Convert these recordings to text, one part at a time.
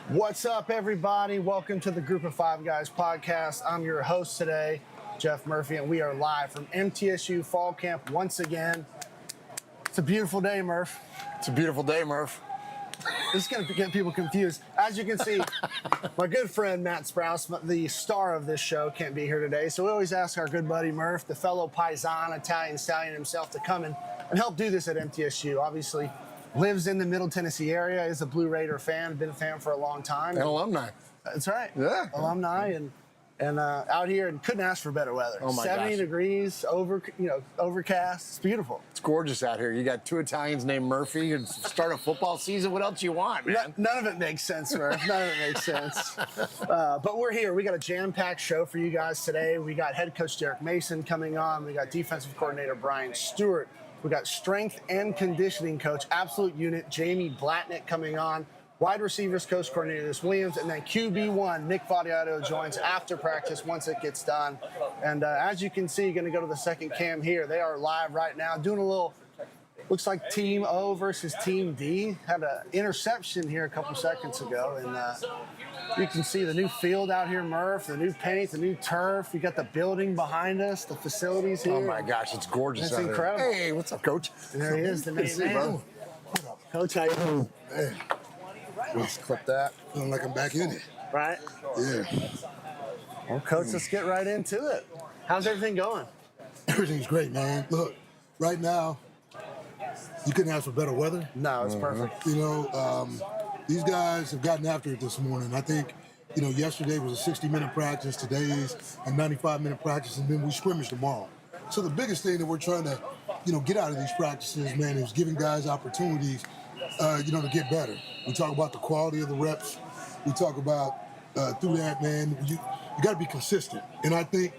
What's up, everybody? Welcome to the Group of Five Guys podcast. I'm your host today, Jeff Murphy, and we are live from MTSU Fall Camp once again. It's a beautiful day, Murf. It's a beautiful day, Murf. This is going to get people confused. As you can see, my good friend Matt Sprouse, the star of this show, can't be here today. So we always ask our good buddy Murf, the fellow Paisan Italian stallion himself, to come in and help do this at MTSU. Obviously, lives in the Middle Tennessee area, is a Blue Raider fan, been a fan for a long time. An alumni. That's right. Yeah. Alumni and out here, and couldn't ask for better weather. Oh my 70 gosh. degrees, overcast. It's beautiful. It's gorgeous out here. You got two Italians named Murphy and start a football season. What else you want, man? None of it makes sense, Murph. None of it makes sense. But we're here. We got a jam-packed show for you guys today. We got head coach Derek Mason coming on. We got defensive coordinator Brian Stewart. We got strength and conditioning coach, absolute unit, Jamie Blatnick coming on. Wide receivers coach Cornelius Williams, and then QB1 Nick Vattiato joins after practice once it gets done. And as you can see, going to go to the second cam here. They are live right now, doing a little, looks like Team O versus Team D. Had an interception here a couple seconds ago, and you can see the new field out here, Murph, the new paint, the new turf. You got the building behind us, the facilities here. Oh my gosh, it's gorgeous. It's out incredible. Here. Hey, what's up, Coach? And there he is, the main man. Bro. Coach, how you doing? Hey, let's clip that. Feeling like I'm back in it. Right? Yeah. Well, Coach, let's get right into it. How's everything going? Everything's great, man. Look, right now, you couldn't ask for better weather. No, it's perfect. You know, these guys have gotten after it this morning. I think, yesterday was a 60-minute practice. Today's a 95-minute practice, and then we scrimmage tomorrow. So the biggest thing that we're trying to, get out of these practices, man, is giving guys opportunities, to get better. We talk about the quality of the reps. We talk about, through that, man, you got to be consistent. And I think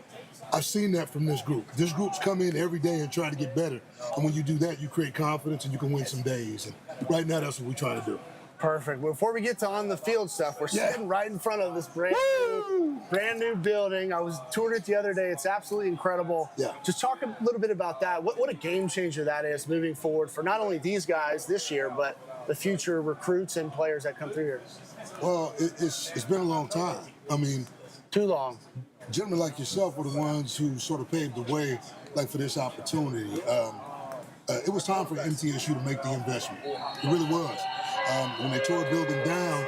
I've seen that from this group. This group's come in every day and try to get better. And when you do that, you create confidence and you can win some days. And right now, that's what we're trying to do. Perfect. Before we get to on the field stuff, we're sitting right in front of this brand new building. I was touring it the other day. It's absolutely incredible. Yeah. Just talk a little bit about that. What a game changer that is moving forward for not only these guys this year, but the future recruits and players that come through here. Well, it's been a long time. I mean, too long. Gentlemen like yourself were the ones who sort of paved the way, for this opportunity. It was time for MTSU to make the investment. It really was. When they tore the building down,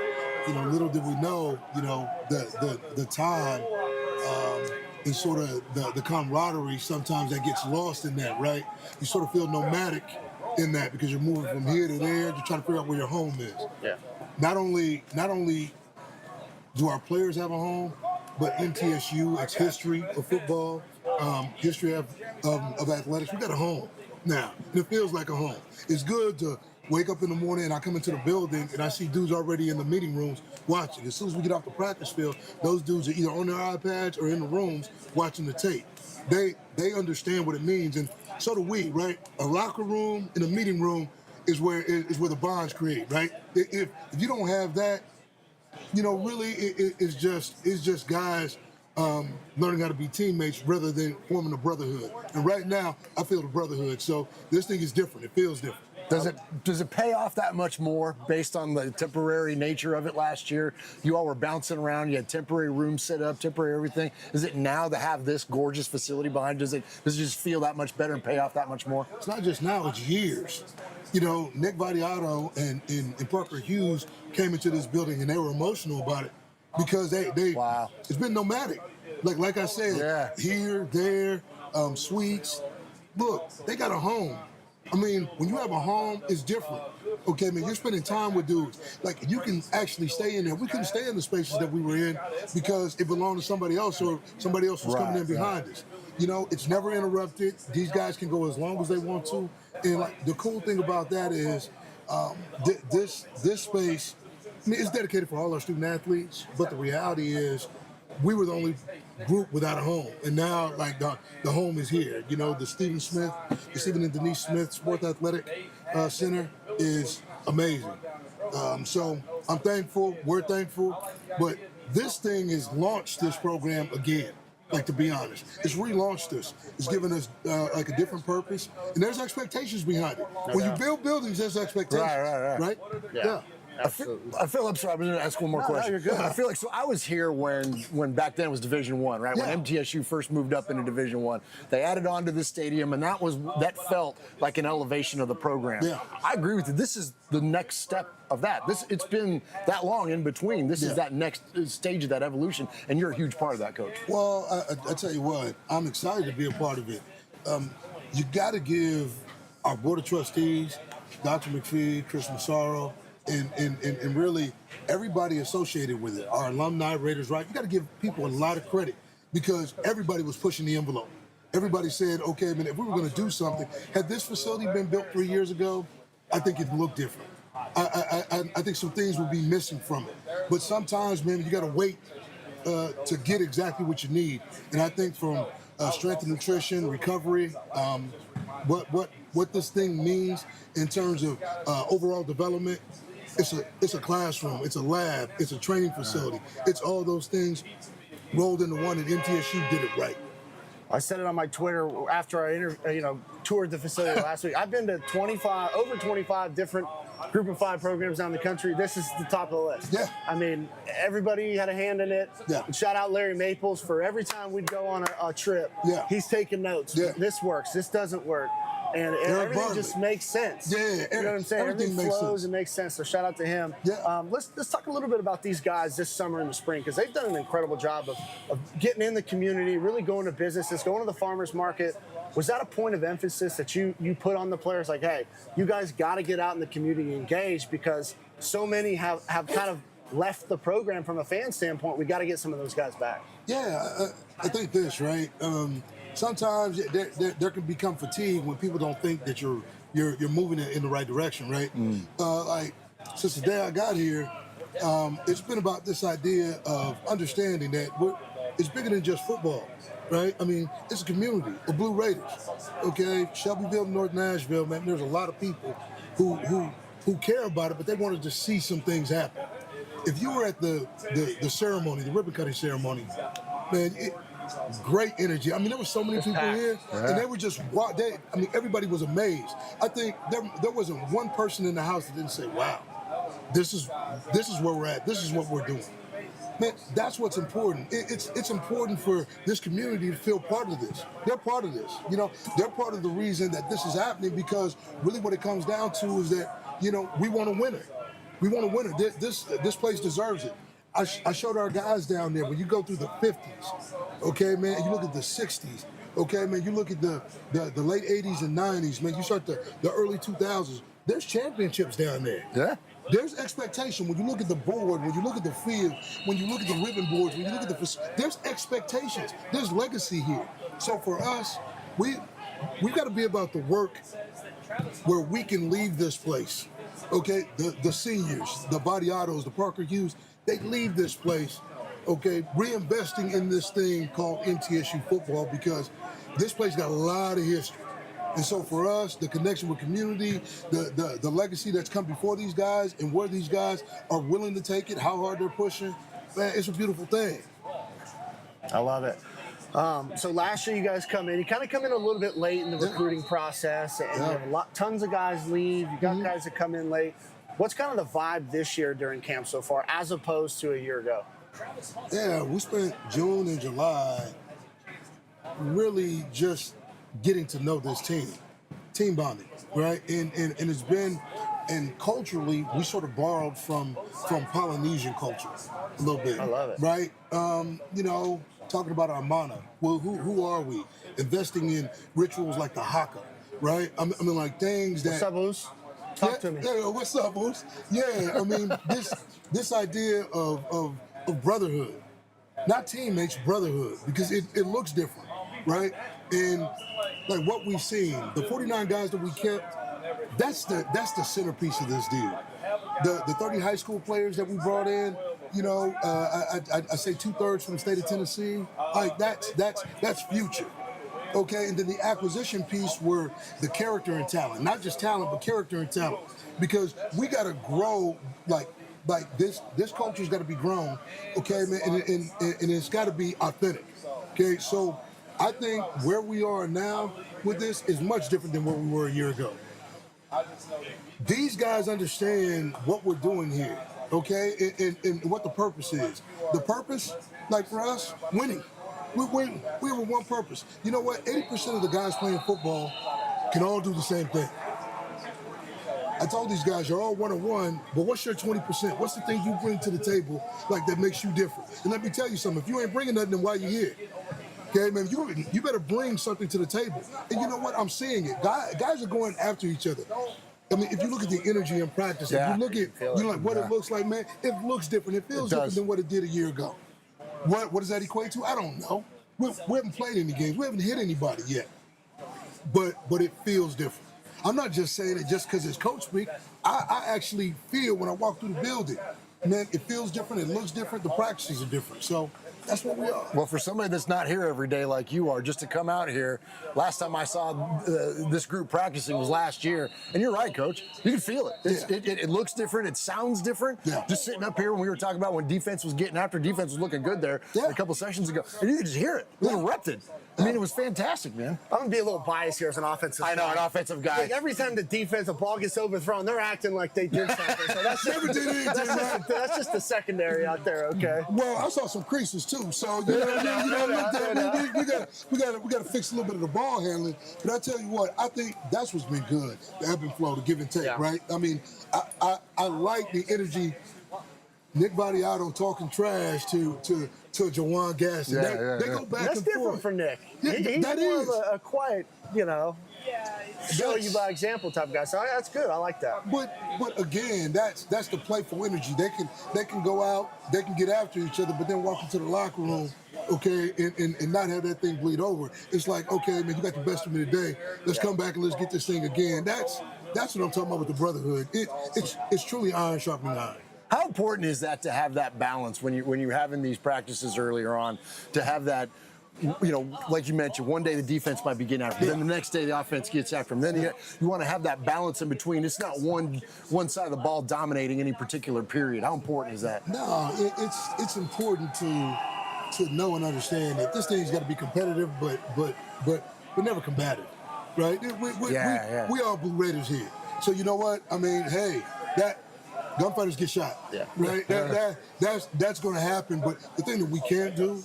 little did we know, the time and sort of the camaraderie, sometimes that gets lost in that, right? You sort of feel nomadic in that because you're moving from here to there. You're trying to figure out where your home is. Yeah. Not only do our players have a home, but MTSU, its history of football, history of athletics, we got a home now, and it feels like a home. It's good to wake up in the morning and I come into the building and I see dudes already in the meeting rooms watching. As soon as we get off the practice field, those dudes are either on their iPads or in the rooms watching the tape. They understand what it means, and so do we, right? A locker room and a meeting room is where the bonds create, right? If you don't have that, really it's just guys learning how to be teammates rather than forming a brotherhood. And right now, I feel the brotherhood. So this thing is different. It feels different. Does it pay off that much more based on the temporary nature of it last year? You all were bouncing around. You had temporary rooms set up, temporary everything. Is it now to have this gorgeous facility behind? Does it just feel that much better and pay off that much more? It's not just now, it's years. Nick Vattiato and Parker Hughes came into this building and they were emotional about it because they wow. It's been nomadic. Like I said, yeah. Here, there, suites. Look, they got a home. I mean, when you have a home, it's different. Okay, man, you're spending time with dudes. You can actually stay in there. We couldn't stay in the spaces that we were in because it belonged to somebody else or somebody else was coming in behind us. It's never interrupted. These guys can go as long as they want to. And the cool thing about that is this space, it's dedicated for all our student athletes, but the reality is we were the only group without a home. And now, the home is here. The Stephen and Denise Smith Sports Athletic Center is amazing. So I'm thankful, we're thankful, but this thing has launched this program again. To be honest, it's relaunched us. It's given us a different purpose, and there's expectations behind it. When you build buildings, there's expectations. Right. Yeah. Absolutely. I feel I'm sorry. I'm going to ask one more question. No, you're good. I feel like so. I was here when back then it was Division One, right? Yeah. When MTSU first moved up into Division One, they added on to this stadium, and that felt like an elevation of the program. Yeah. I agree with you. This is the next step of that. It's been that long in between. This is that next stage of that evolution, and you're a huge part of that, Coach. Well, I tell you what, I'm excited to be a part of it. You got to give our Board of Trustees, Dr. McPhee, Chris Massaro, and really everybody associated with it, our alumni, Raiders, right? You got to give people a lot of credit because everybody was pushing the envelope. Everybody said, okay, man, if we were going to do something, had this facility been built 3 years ago, I think it'd look different. I think some things would be missing from it. But sometimes, man, you got to wait to get exactly what you need. And I think from strength and nutrition, recovery, what this thing means in terms of overall development, it's a classroom, it's a lab, it's a training facility. It's all those things rolled into one, and MTSU did it right. I said it on my Twitter after I toured the facility last week. I've been to over 25 different Group of 5 programs down the country. This is the top of the list. Yeah. I mean, everybody had a hand in it. Yeah. And shout out Larry Maples for every time we'd go on a trip. Yeah. He's taking notes. Yeah. This works. This doesn't work. And everything just makes sense. Yeah, you know what I'm saying? everything Everything makes flows sense. and makes sense. So shout out to him. Yeah. Let's talk a little bit about these guys this summer and the spring because they've done an incredible job of getting in the community, really going to businesses, going to the farmers market. Was that a point of emphasis that you put on the players? Like, hey, you guys got to get out in the community and engage because so many have kind of left the program from a fan standpoint. We got to get some of those guys back. Yeah, I think this, right? Sometimes there can become fatigue when people don't think that you're moving in the right direction, right? Like since the day I got here, it's been about this idea of understanding that it's bigger than just football, right? I mean, it's a community of Blue Raiders, okay? Shelbyville, North Nashville, man, there's a lot of people who care about it, but they wanted to see some things happen. If you were at the ceremony, the ribbon cutting ceremony, man, great energy. I mean, there were so many people here, and they were just, everybody was amazed. I think there wasn't one person in the house that didn't say, wow, this is where we're at. This is what we're doing. Man, that's what's important. It's important for this community to feel part of this. They're part of this. You know, they're part of the reason that this is happening because really what it comes down to is that, we want a winner. We want a winner. This place deserves it. I showed our guys down there, when you go through the 50s, okay, man, and you look at the 60s, okay, man, you look at the late 80s and 90s, man, you start the early 2000s, there's championships down there. Yeah. There's expectation. When you look at the board, when you look at the field, when you look at the ribbon boards, when you look at there's expectations. There's legacy here. So for us, we've got to be about the work where we can leave this place. Okay, the seniors, the Vattiatos, the Parker Hughes, they leave this place, okay, reinvesting in this thing called MTSU football because this place got a lot of history. And so for us, the connection with community, the legacy that's come before these guys and where these guys are willing to take it, how hard they're pushing, man, it's a beautiful thing. I love it. So last year you guys come in a little bit late in the recruiting process, and tons of guys leave. You got guys that come in late. What's kind of the vibe this year during camp so far, as opposed to a year ago? Yeah, we spent June and July really just getting to know this team bonding, right? And it's been, and culturally, we sort of borrowed from Polynesian culture a little bit. I love it. Right? Talking about our mana. Well, who are we? Investing in rituals like the haka, right? I mean, like things that. What's up, Moose? Talk to me. Yeah, what's up, Moose? Yeah, I mean, this idea of brotherhood, not teammates, brotherhood, because it looks different, right? And like what we've seen, the 49 guys that we kept, that's the centerpiece of this deal. The 30 high school players that we brought in, I say 2/3 from the state of Tennessee. Like that's future. Okay, and then the acquisition piece were the character and talent, not just talent, but character and talent, because we got to grow like this culture's got to be grown, okay, man, and it's got to be authentic. Okay, so I think where we are now with this is much different than where we were a year ago. these guys understand what we're doing here, okay, and what the purpose is. The purpose, like for us, winning. We have one purpose. You know what? 80% of the guys playing football can all do the same thing. I told these guys, you're all one-on-one, but what's your 20%? What's the thing you bring to the table like that makes you different? And let me tell you something. If you ain't bringing nothing, then why you here? Okay, man, you better bring something to the table. And you know what? I'm seeing it. Guys are going after each other. I mean, if you look at the energy in practice, if you look at what it looks like, man, it looks different. It feels different than what it did a year ago. What does that equate to? I don't know. We haven't played any games. We haven't hit anybody yet. But it feels different. I'm not just saying it just because it's coach speak. I actually feel when I walk through the building, man, it feels different. It looks different. The practices are different. So that's what we are. Well, for somebody that's not here every day like you are, just to come out here, last time I saw this group practicing was last year. And you're right, Coach. You can feel it. It looks different. It sounds different. Yeah. Just sitting up here when we were talking about when defense was getting after, defense was looking good there a couple sessions ago. And you could just hear it. It was erupted. I mean, it was fantastic, man. I'm going to be a little biased here as an offensive guy. I know, an offensive guy. Like every time the defensive ball gets overthrown, they're acting like they did something. So that's Never did anything, man. That's just the secondary out there, okay? Well, I saw some creases too, so we got to fix a little bit of the ball handling. But I tell you what, I think that's what's been good, the ebb and flow, the give and take, right? I mean, I like the energy. Nick Vattiato talking trash to Jawan Gaston. They go back That's and different forth. for Nick. Yeah, He's that more is. of a quiet, show you by example type guy. So that's good. I like that. But again, that's the playful energy. They can go out, they can get after each other, but then walk into the locker room, okay, and not have that thing bleed over. It's like, okay, man, you got the best of me today. Let's come back and let's get this thing again. That's what I'm talking about with the brotherhood. It's truly iron sharpening iron. How important is that to have that balance when you're having these practices earlier on, to have that, like you mentioned, one day the defense might be getting after them, then the next day the offense gets after them. Then you want to have that balance in between. It's not one side of the ball dominating any particular period. How important is that? No, it's important to know and understand that this thing's got to be competitive, but never combative, right? We all Blue Raiders here. So you know what? I mean, hey, gunfighters get shot, right? That's going to happen. But the thing that we can't do,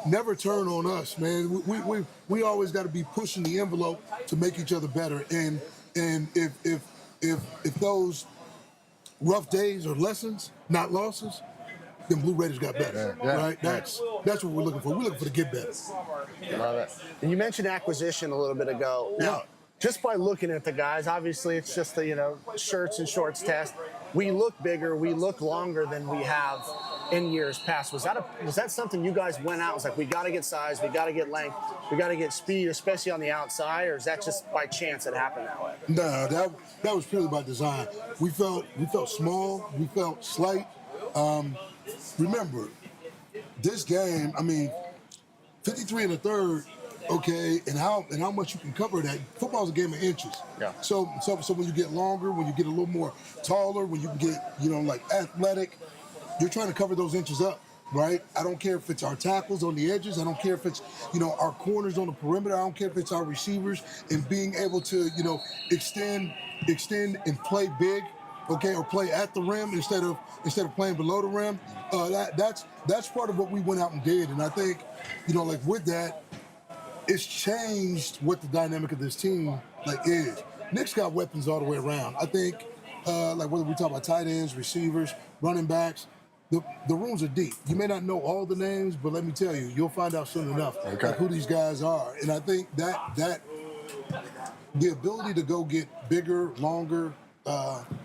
never turn on us, man. We always got to be pushing the envelope to make each other better. And if those rough days are lessons, not losses, then Blue Raiders got better, right? That's what we're looking for. We're looking for the get better. Love it. And you mentioned acquisition a little bit ago. Now, just by looking at the guys, obviously it's just the shirts and shorts test. We look bigger, we look longer than we have in years past. Was that something you guys went out and was like, we got to get size, we got to get length, we got to get speed, especially on the outside, or is that just by chance it happened that way? No, that was purely by design. We felt small, we felt slight. Remember, this game, I mean, 53 and a third. Okay, and how much you can cover that. Football's a game of inches. Yeah. So when you get longer, when you get a little more taller, when you get like athletic, you're trying to cover those inches up, right? I don't care if it's our tackles on the edges. I don't care if it's our corners on the perimeter. I don't care if it's our receivers and being able to extend and play big, okay, or play at the rim instead of playing below the rim. That's part of what we went out and did, and I think like with that. It's changed what the dynamic of this team is. Nick's got weapons all the way around. I think whether we talk about tight ends, receivers, running backs, the rooms are deep. You may not know all the names, but let me tell you, you'll find out soon enough who these guys are. And I think that the ability to go get bigger, longer,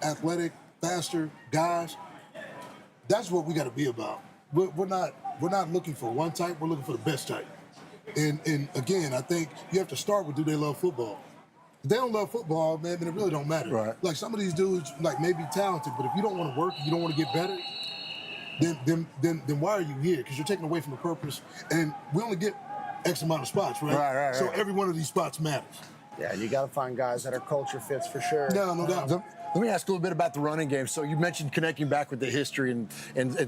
athletic, faster guys, that's what we got to be about. We're not looking for one type. We're looking for the best type. And again, I think you have to start with, do they love football? If they don't love football, man, then it really don't matter. Right. Like some of these dudes, may be talented, but if you don't want to work, if you don't want to get better, then why are you here? Because you're taking away from the purpose. And we only get X amount of spots, right? Right. So every one of these spots matters. Yeah, you got to find guys that are culture fits for sure. No doubt. So, let me ask a little bit about the running game. So you mentioned connecting back with the history and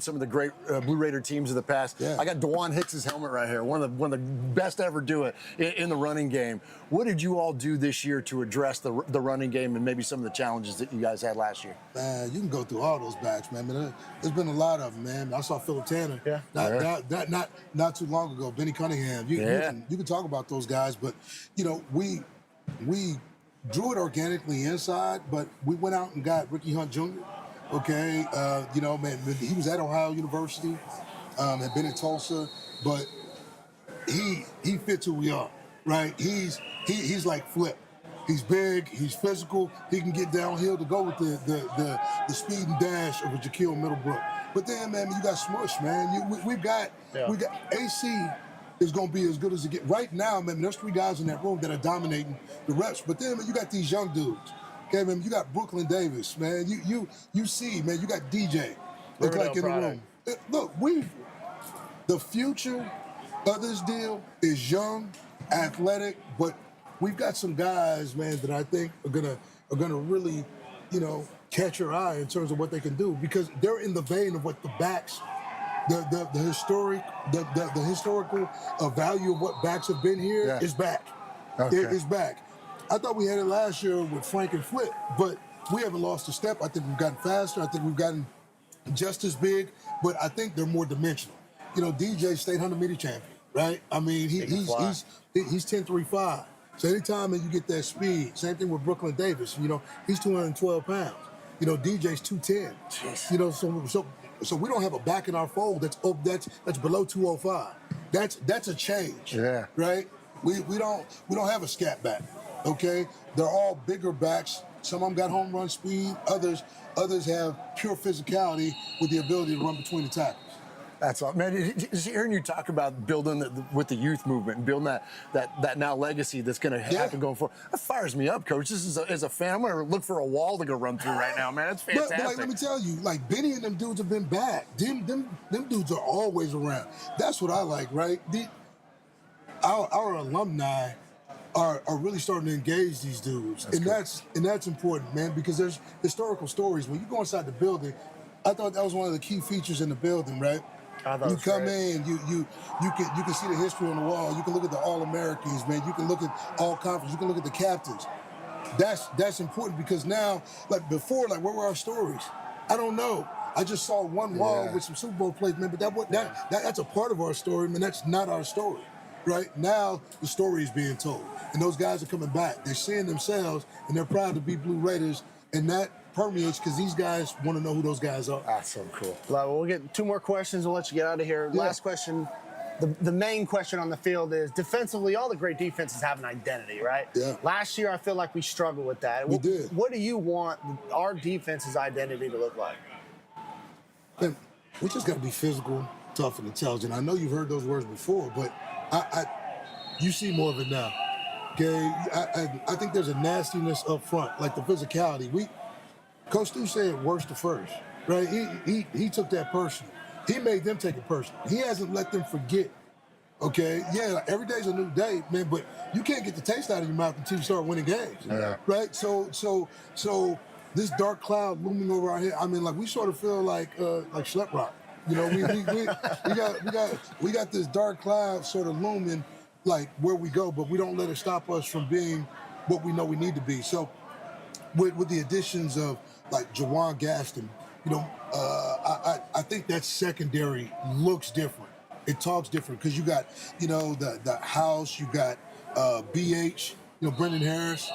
some of the great Blue Raider teams of the past. Yeah. I got DeJuan Hicks's helmet right here, one of the best to ever do it in the running game. What did you all do this year to address the running game and maybe some of the challenges that you guys had last year? Man, you can go through all those backs, man. There's been a lot of them, man. I saw Philip Tanner not too long ago. Benny Cunningham. You can talk about those guys, but we drew it organically inside, but we went out and got Ricky Hunt Jr. Okay, man, he was at Ohio University, had been in Tulsa, but he fits who we are, right? He's like Flip. He's big, he's physical, he can get downhill to go with the speed and dash of a Jaquil Middlebrook. But then, man, you got Smush, man. We got AC is going to be as good as it gets. Right now, man, there's 3 guys in that room that are dominating the reps. But then, man, you got these young dudes. Okay, man, you got Brooklyn Davis, man. You see, man, you got DJ. Look like in the room. Look, the future of this deal is young, athletic, but we've got some guys, man, that I think are gonna really, catch your eye in terms of what they can do, because they're in the vein of what the backs, the historical value of what backs have been here is back. Okay. It is back. I thought we had it last year with Frank and Flip, but we haven't lost a step. I think we've gotten faster. I think we've gotten just as big, but I think they're more dimensional. DJ state 100-meter champion, right? I mean, he's 10.35. So anytime that you get that speed, same thing with Brooklyn Davis. He's 212 pounds. DJ's 210. Jeez. So we don't have a back in our fold that's below 205. That's a change. Yeah. Right? We don't have a scat back. Okay? They're all bigger backs. Some of them got home run speed. Others have pure physicality with the ability to run between the tackles. That's all, man. Just hearing you talk about building with the youth movement and building that now legacy that's going to happen going forward, that fires me up, Coach. This is as a fan, I'm going to look for a wall to go run through right now, man. It's fantastic. But let me tell you, Benny and them dudes have been back. Them dudes are always around. That's what I like, right? Our alumni are really starting to engage these dudes, that's important, man, because there's historical stories. When you go inside the building, I thought that was one of the key features in the building, right? You come in, you can see the history on the wall. You can look at the All-Americans, man. You can look at all conference. You can look at the captains. That's important, because now, before, where were our stories? I don't know. I just saw one wall with some Super Bowl plays, man. But that's a part of our story, man. That's not our story, right? Now the story is being told, and those guys are coming back. They're seeing themselves, and they're proud to be Blue Raiders, and that permeates because these guys want to know who those guys are. That's so cool. Well, we'll get 2 more questions. We'll let you get out of here. Last question. The main question on the field is, defensively, all the great defenses have an identity, right? Yeah. Last year, I feel like we struggled with that. We did. What do you want our defense's identity to look like? Man, we just got to be physical, tough, and intelligent. I know you've heard those words before, but you see more of it now. Okay, I think there's a nastiness up front, like the physicality. Coach Stu said worst to first, right? He took that personal. He made them take it personal. He hasn't let them forget. Okay, every day's a new day, man, but you can't get the taste out of your mouth until you start winning games, right? So this dark cloud looming over our head. I mean, we sort of feel like Schlep Rock. We got this dark cloud sort of looming, where we go, but we don't let it stop us from being what we know we need to be. So with the additions of Jawan Gaston, I think that secondary looks different. It talks different because you got, the house, you got BH, Brendan Harris.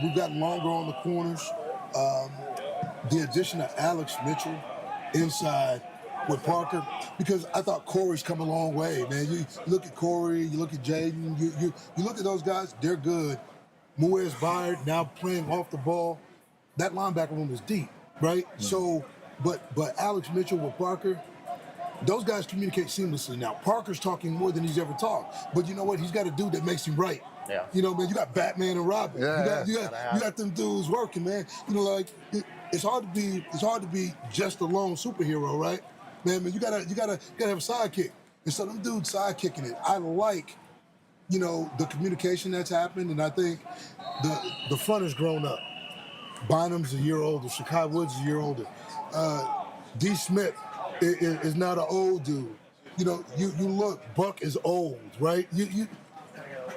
We've got longer on the corners. The addition of Alex Mitchell inside with Parker, because I thought Corey's come a long way, man. You look at Corey, you look at Jaden, you look at those guys, they're good. Muez Byard now playing off the ball. That linebacker room is deep, right? Mm-hmm. So, but Alex Mitchell with Parker, those guys communicate seamlessly now. Parker's talking more than he's ever talked, but you know what? He's got a dude that makes him right. Yeah. Man, you got Batman and Robin. You got them dudes working, man. It's hard to be just a lone superhero, right? Man, you gotta have a sidekick. And so them dudes sidekicking it. I like you know, the communication that's happened, and I think the front has grown up. Bynum's a year older. Shakai Woods is a year older. D. Smith is not an old dude. You know, you look, Buck is old, right?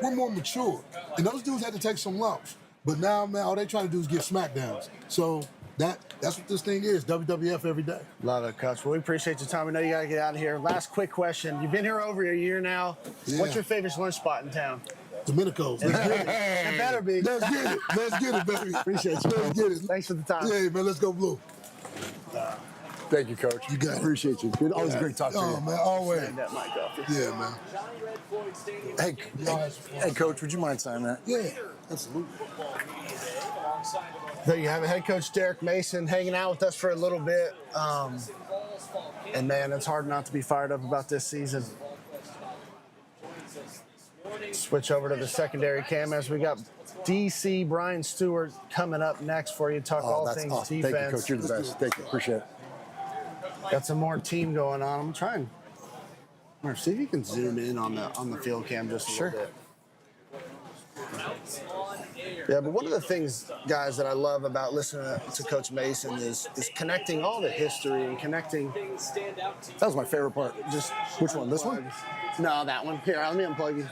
We're more mature. And those dudes had to take some lumps. But now, man, all they trying to do is get smackdowns. So that's what this thing is, WWF every day. Love it, Coach. Well, we appreciate your time. We know you got to get out of here. Last quick question. You've been here over a year now. Yeah. What's your favorite lunch spot in town? Domenico's. Let's get it. It better be. Let's get it. Let's get it, baby. Appreciate you. Let's get it. Thanks for the time. Yeah, man, let's go blue. Thank you, Coach. You got it. Appreciate you. Good. Always great talking to Oh, you. man, always. Hand that mic off. Yeah, man. Hey, Coach, would you mind signing that? Yeah, absolutely. There you have it. Head coach Derek Mason hanging out with us for a little bit. And man, it's hard not to be fired up about this season. Switch over to the secondary cam as we got DC Brian Stewart coming up next for you. Talk all That's things awesome. defense. Thank you, Coach. You're the best. Thank you. Appreciate it. Got some more team going on. I'm trying. Murf, see if you can zoom in on the field cam just a little bit. Yeah, but one of the things, guys, that I love about listening to Coach Mason is connecting all the history and connecting. That was my favorite part. Just Which one? This one? No, that one. Here, let me unplug you.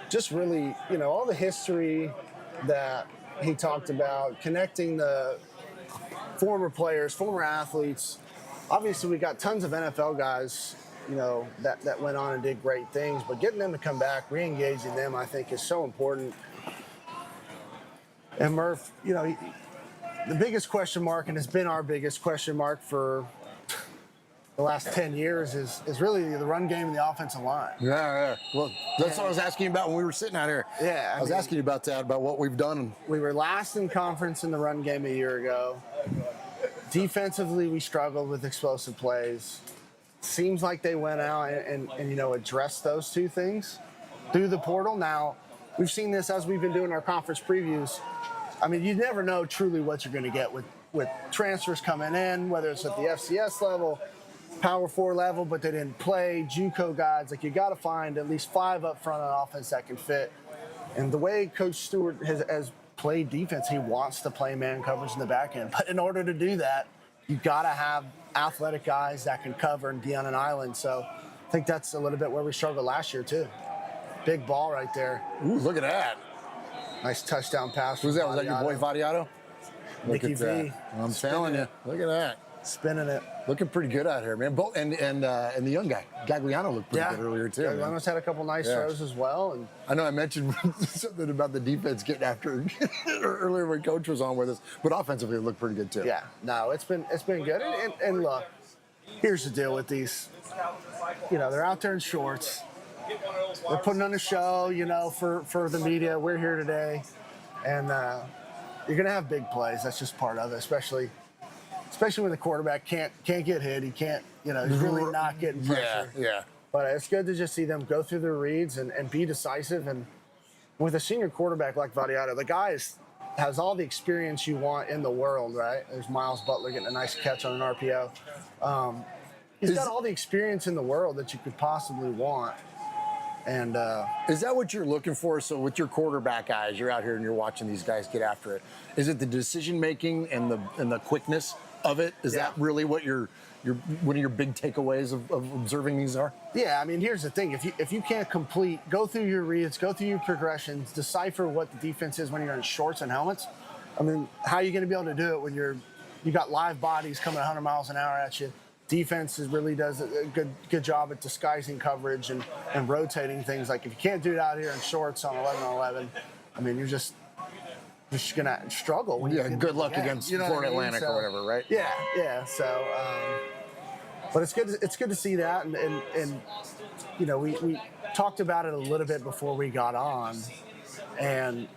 Just really, you know, all the history that he talked about, connecting the former players, former athletes. Obviously, we got tons of NFL guys, you know, that went on and did great things, but getting them to come back, re-engaging them, I think is so important. And Murf, you know, the biggest question mark, and it's been our biggest question mark for the last 10 years, is really the run game and the offensive line. Yeah. Well, that's what I was asking you about when we were sitting out here. Yeah, I was asking you about that, about what we've done. We were last in conference in the run game a year ago. Defensively, we struggled with explosive plays. Seems like they went out and you know, addressed those two things through the portal. Now, we've seen this as we've been doing our conference previews. I mean, you never know truly what you're going to get with transfers coming in, whether it's at the FCS level, Power 4 level, but they didn't play, JUCO guys. Like, you got to find at least 5 up front on offense that can fit. And the way Coach Stewart has played defense, he wants to play man coverage in the back end. But in order to do that, you got to have athletic guys that can cover and be on an island. So I think that's a little bit where we struggled last year too. Big ball right there. Ooh, look at that. Nice touchdown pass. Who's that? Was that your boy Vattiato? Look Nicky at that. V. I'm telling you. Look at that. Spinning it. Looking pretty good out here, man. Both and the young guy, Gagliano, looked pretty good earlier too. Gagliano's had a couple nice throws as well. And I know I mentioned something about the defense getting after earlier when Coach was on with us, but offensively it looked pretty good too. yeah, no, it's been good. And look, here's the deal with these. You know, they're out there in shorts. They're putting on a show, you know, for the media. We're here today, and you're gonna have big plays. That's just part of it, especially when the quarterback can't get hit. He can't, you know, he's really not getting pressure. Yeah. But it's good to just see them go through their reads and be decisive. And with a senior quarterback like Vattiato, the guy has all the experience you want in the world, right? There's Miles Butler getting a nice catch on an RPO. He's got all the experience in the world that you could possibly want. And is that what you're looking for? So with your quarterback eyes, you're out here and you're watching these guys get after it. Is it the decision making and the quickness of it? Is that really what your one of your big takeaways of observing these are? Yeah, I mean, here's the thing: if you can't go through your reads, go through your progressions, decipher what the defense is when you're in shorts and helmets. I mean, how are you going to be able to do it when you got live bodies coming 100 miles an hour at you? Defense really does a good job at disguising coverage and rotating things. Like, if you can't do it out here in shorts on 11-on-11, I mean, you're just gonna struggle. When good luck against Florida Atlantic or whatever, right? Yeah. So, but it's good to see that, and you know, we talked about it a little bit before we got on, and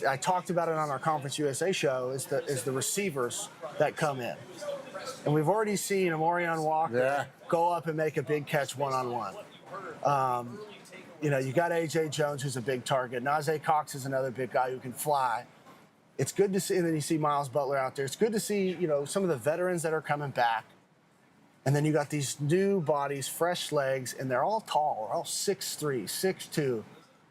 I talked about it on our Conference USA show. Is the receivers that come in. And we've already seen Amorion Walker go up and make a big catch one-on-one. You know, you got A.J. Jones, who's a big target. Najee Cox is another big guy who can fly. It's good to see, and then you see Miles Butler out there. It's good to see, you know, some of the veterans that are coming back And then you got these new bodies, fresh legs, and they're all tall. They're all 6'3",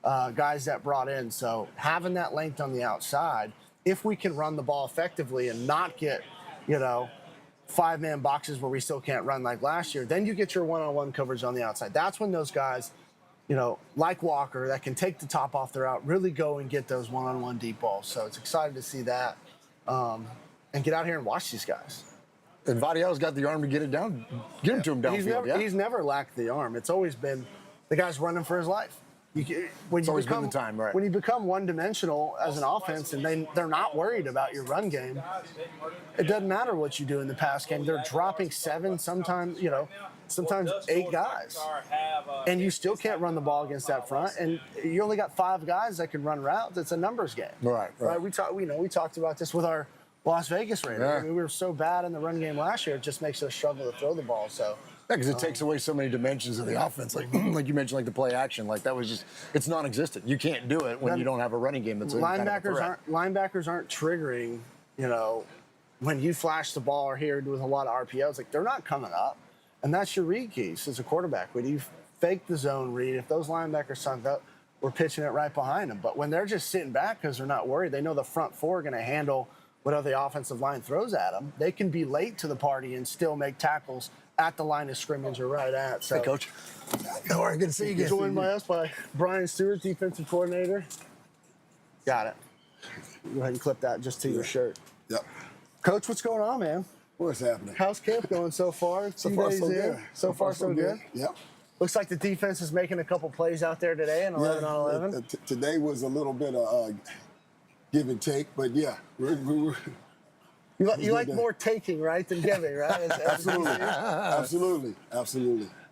6'2", guys that brought in. So having that length on the outside, if we can run the ball effectively and not get, 5-man boxes where we still can't run like last year, then you get your one-on-one coverage on the outside. That's when those guys, like Walker, that can take the top off their out, really go and get those one-on-one deep balls. So it's exciting to see that and get out here and watch these guys. And Vattiato's got the arm to get it down, get him to him downfield. He's never lacked the arm. It's always been the guy's running for his life. When you become one-dimensional as an offense and they're not worried about your run game, it doesn't matter what you do in the pass game. They're dropping 7, sometimes 8 guys. And you still can't run the ball against that front. And you only got 5 guys that can run routes. It's a numbers game. Right. We talked about this with our Las Vegas Raiders. Yeah. I mean, we were so bad in the run game last year, it just makes us struggle to throw the ball. So. Yeah, because it takes away so many dimensions of the offense. Like you mentioned, like the play action, like that was just, it's non-existent. You can't do it when you don't have a running game that's linebackers aren't triggering, when you flash the ball or here with a lot of RPOs, like they're not coming up. And that's your read keys as a quarterback. When you fake the zone read, if those linebackers sunk up, we're pitching it right behind them. But when they're just sitting back because they're not worried, they know the front four are going to handle whatever the offensive line throws at them. They can be late to the party and still make tackles at the line of scrimmage or right at. So, hey, Coach. All right, good to see you again. Joined by us by Brian Stewart, defensive coordinator. Got it. Go ahead and clip that just to your shirt. Yep. Coach, what's going on, man? What's happening? How's camp going so far? So far, so good. So far, so good? Yep. Looks like the defense is making a couple plays out there today in 11 on 11. Today was a little bit of give and take, but yeah, we're You like more taking, right, than giving, right? Absolutely.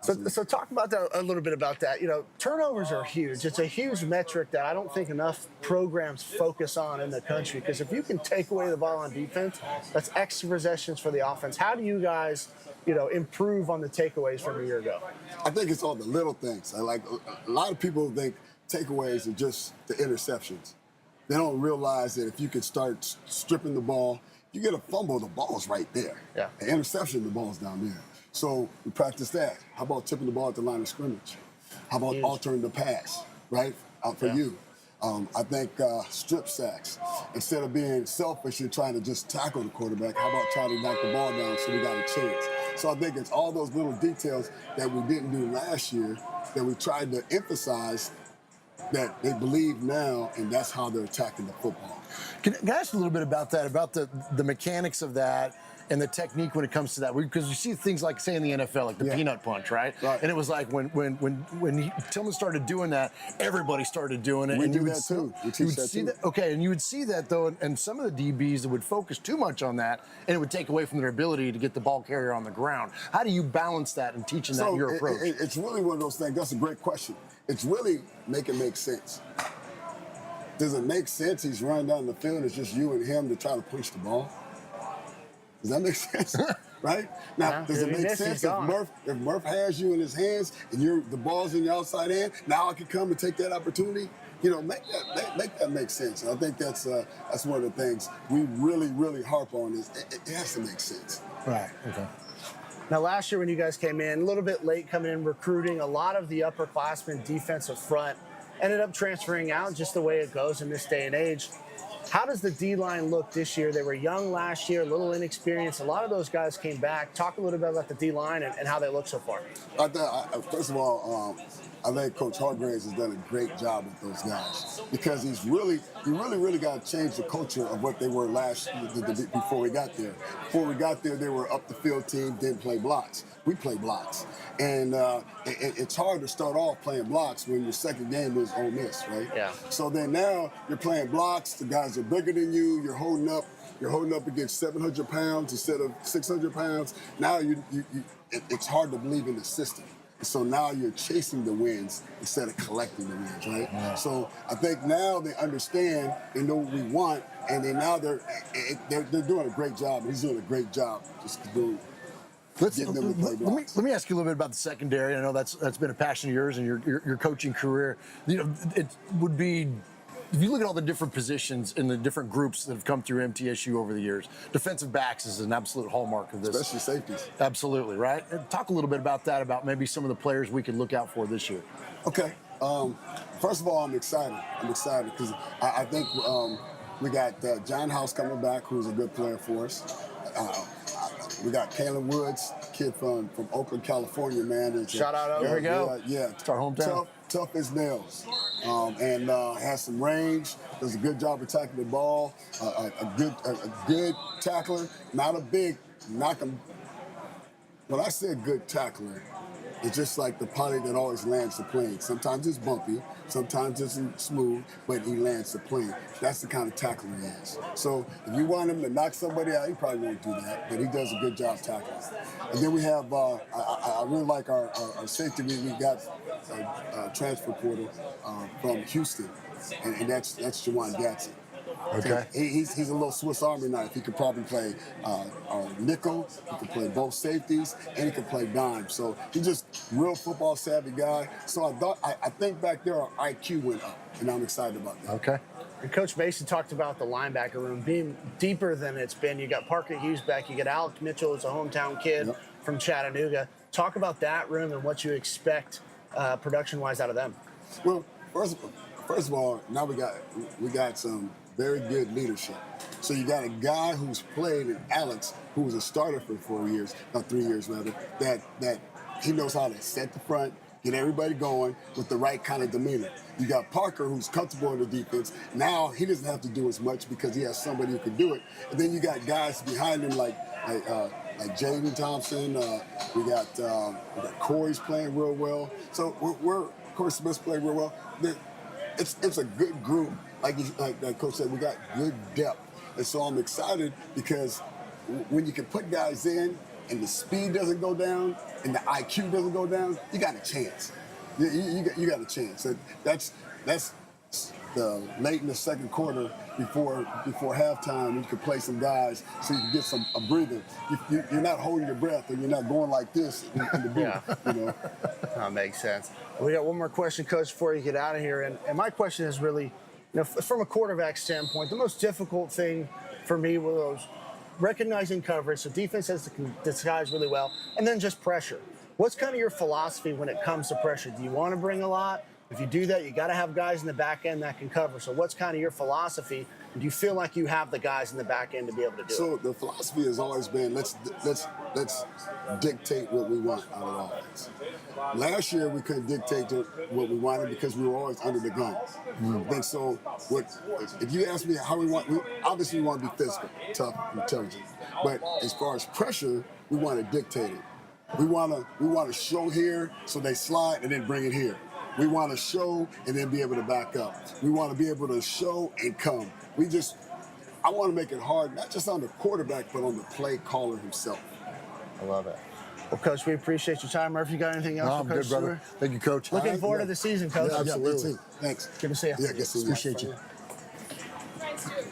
So talk about that a little bit about that. Turnovers are huge. It's a huge metric that I don't think enough programs focus on in the country, because if you can take away the ball on defense, that's extra possessions for the offense. How do you guys, improve on the takeaways from a year ago? I think it's all the little things. A lot of people think takeaways are just the interceptions. They don't realize that if you can start stripping the ball, you get a fumble, the ball's right there. Yeah. An interception, the ball's down there. So we practice that. How about tipping the ball at the line of scrimmage? How about altering the pass, right, out for you? I think strip sacks. Instead of being selfish and trying to just tackle the quarterback, how about trying to knock the ball down so we got a chance? So I think it's all those little details that we didn't do last year that we tried to emphasize that they believe now, and that's how they're attacking the football. Can I ask a little bit about that, about the mechanics of that and the technique when it comes to that? Because you see things like, say, in the NFL, like the peanut punch, right? And it was like when Tillman started doing that, everybody started doing it. We and do you would that too. We you teach would that see too. that. Okay, and you would see that though, and some of the DBs that would focus too much on that, and it would take away from their ability to get the ball carrier on the ground. How do you balance that and teaching that in your approach? It's really one of those things. That's a great question. It's really make it make sense. Does it make sense he's running down the field, it's just you and him to try to push the ball? Does that make sense? Right? Now, does it make sense if Murf has you in his hands and the ball's in your outside hand, now I can come and take that opportunity? Make that make sense. And I think that's one of the things we really, really harp on is it has to make sense. Right, okay. Now, last year when you guys came in, a little bit late coming in recruiting, a lot of the upperclassmen defensive front ended up transferring out, just the way it goes in this day and age. How does the D-line look this year? They were young last year, a little inexperienced. A lot of those guys came back. Talk a little bit about the D-line and how they look so far. First of all, I think Coach Hargraves has done a great job with those guys because he really got to change the culture of what they were before we got there. Before we got there, they were up the field team, didn't play blocks. We play blocks. And it's hard to start off playing blocks when your second game is Ole Miss, right? Yeah. So then now you're playing blocks, the guys are bigger than you, you're holding up against 700 pounds instead of 600 pounds. Now it's hard to believe in the system. So now you're chasing the wins instead of collecting the wins, right? Yeah. So I think now they understand, they know what we want, and they're doing a great job. He's doing a great job just doing. Let me ask you a little bit about the secondary. I know that's been a passion of yours and your coaching career. It would be if you look at all the different positions in the different groups that have come through MTSU over the years, defensive backs is an absolute hallmark of this. Especially safeties. Absolutely, right? Talk a little bit about that, about maybe some of the players we could look out for this year. Okay. First of all, I'm excited. I'm excited because I think we got John House coming back, who's a good player for us. We got Kalen Woods, kid from Oakland, California, man. Shout out, There we go. Yeah. It's our hometown. Tough as nails, and has some range. Does a good job of tackling the ball. A good tackler, not a big knock him. When I say a good tackler, it's just like the pilot that always lands the plane. Sometimes it's bumpy, sometimes it's smooth, but he lands the plane. That's the kind of tackler he is. So if you want him to knock somebody out, he probably won't do that, but he does a good job tackling. And then we have, I really like our safety. We got a transfer portal from Houston, and that's Jawan Gadsden. Okay. He's a little Swiss Army knife. He could probably play nickel, he could play both safeties, and he could play dime. So he's just real football savvy guy. So I think back there our IQ went up, and I'm excited about that. Okay. And Coach Mason talked about the linebacker room being deeper than it's been. You got Parker Hughes back. You got Alec Mitchell, who's a hometown kid from Chattanooga. Talk about that room and what you expect production-wise out of them. Well, first of all, now we got some very good leadership. So you got a guy who's played in Alex, who was a starter for 4 years, or 3 years rather, that he knows how to set the front, get everybody going with the right kind of demeanor. You got Parker, who's comfortable in the defense. Now he doesn't have to do as much because he has somebody who can do it. And then you got guys behind him like Jaden Thompson. We got Corey's playing real well. So Corey Smith's playing real well. It's a good group. Like Coach said, we got good depth. And so I'm excited because when you can put guys in and the speed doesn't go down and the IQ doesn't go down, you got a chance. You got a chance. That's the late in the second quarter before halftime. You can play some guys so you can get a breather. You're not holding your breath and you're not going like this in the booth. You know. That makes sense. We got one more question, Coach, before you get out of here. And my question is really, from a quarterback standpoint, the most difficult thing for me was recognizing coverage. So defense has to disguise really well, and then just pressure. What's kind of your philosophy when it comes to pressure? Do you want to bring a lot? If you do that, you got to have guys in the back end that can cover. So what's kind of your philosophy? Do you feel like you have the guys in the back end to be able to do it? So the philosophy has always been let's dictate what we want out of offense. Last year we couldn't dictate what we wanted because we were always under the gun. I think so. If you ask me how we want, obviously we want to be physical, tough, intelligent. But as far as pressure, we want to dictate it. We want to show here so they slide and then bring it here. We want to show and then be able to back up. We want to be able to show and come. I want to make it hard, not just on the quarterback, but on the play caller himself. I love it. Well, Coach, we appreciate your time. Murf, you got anything else? No, I'm good, brother. Thank you, Coach. Looking forward to the season, Coach. Yeah, absolutely. Yeah, thanks. Good to see you. Yeah, good to see you. Appreciate you. Brian Stewart,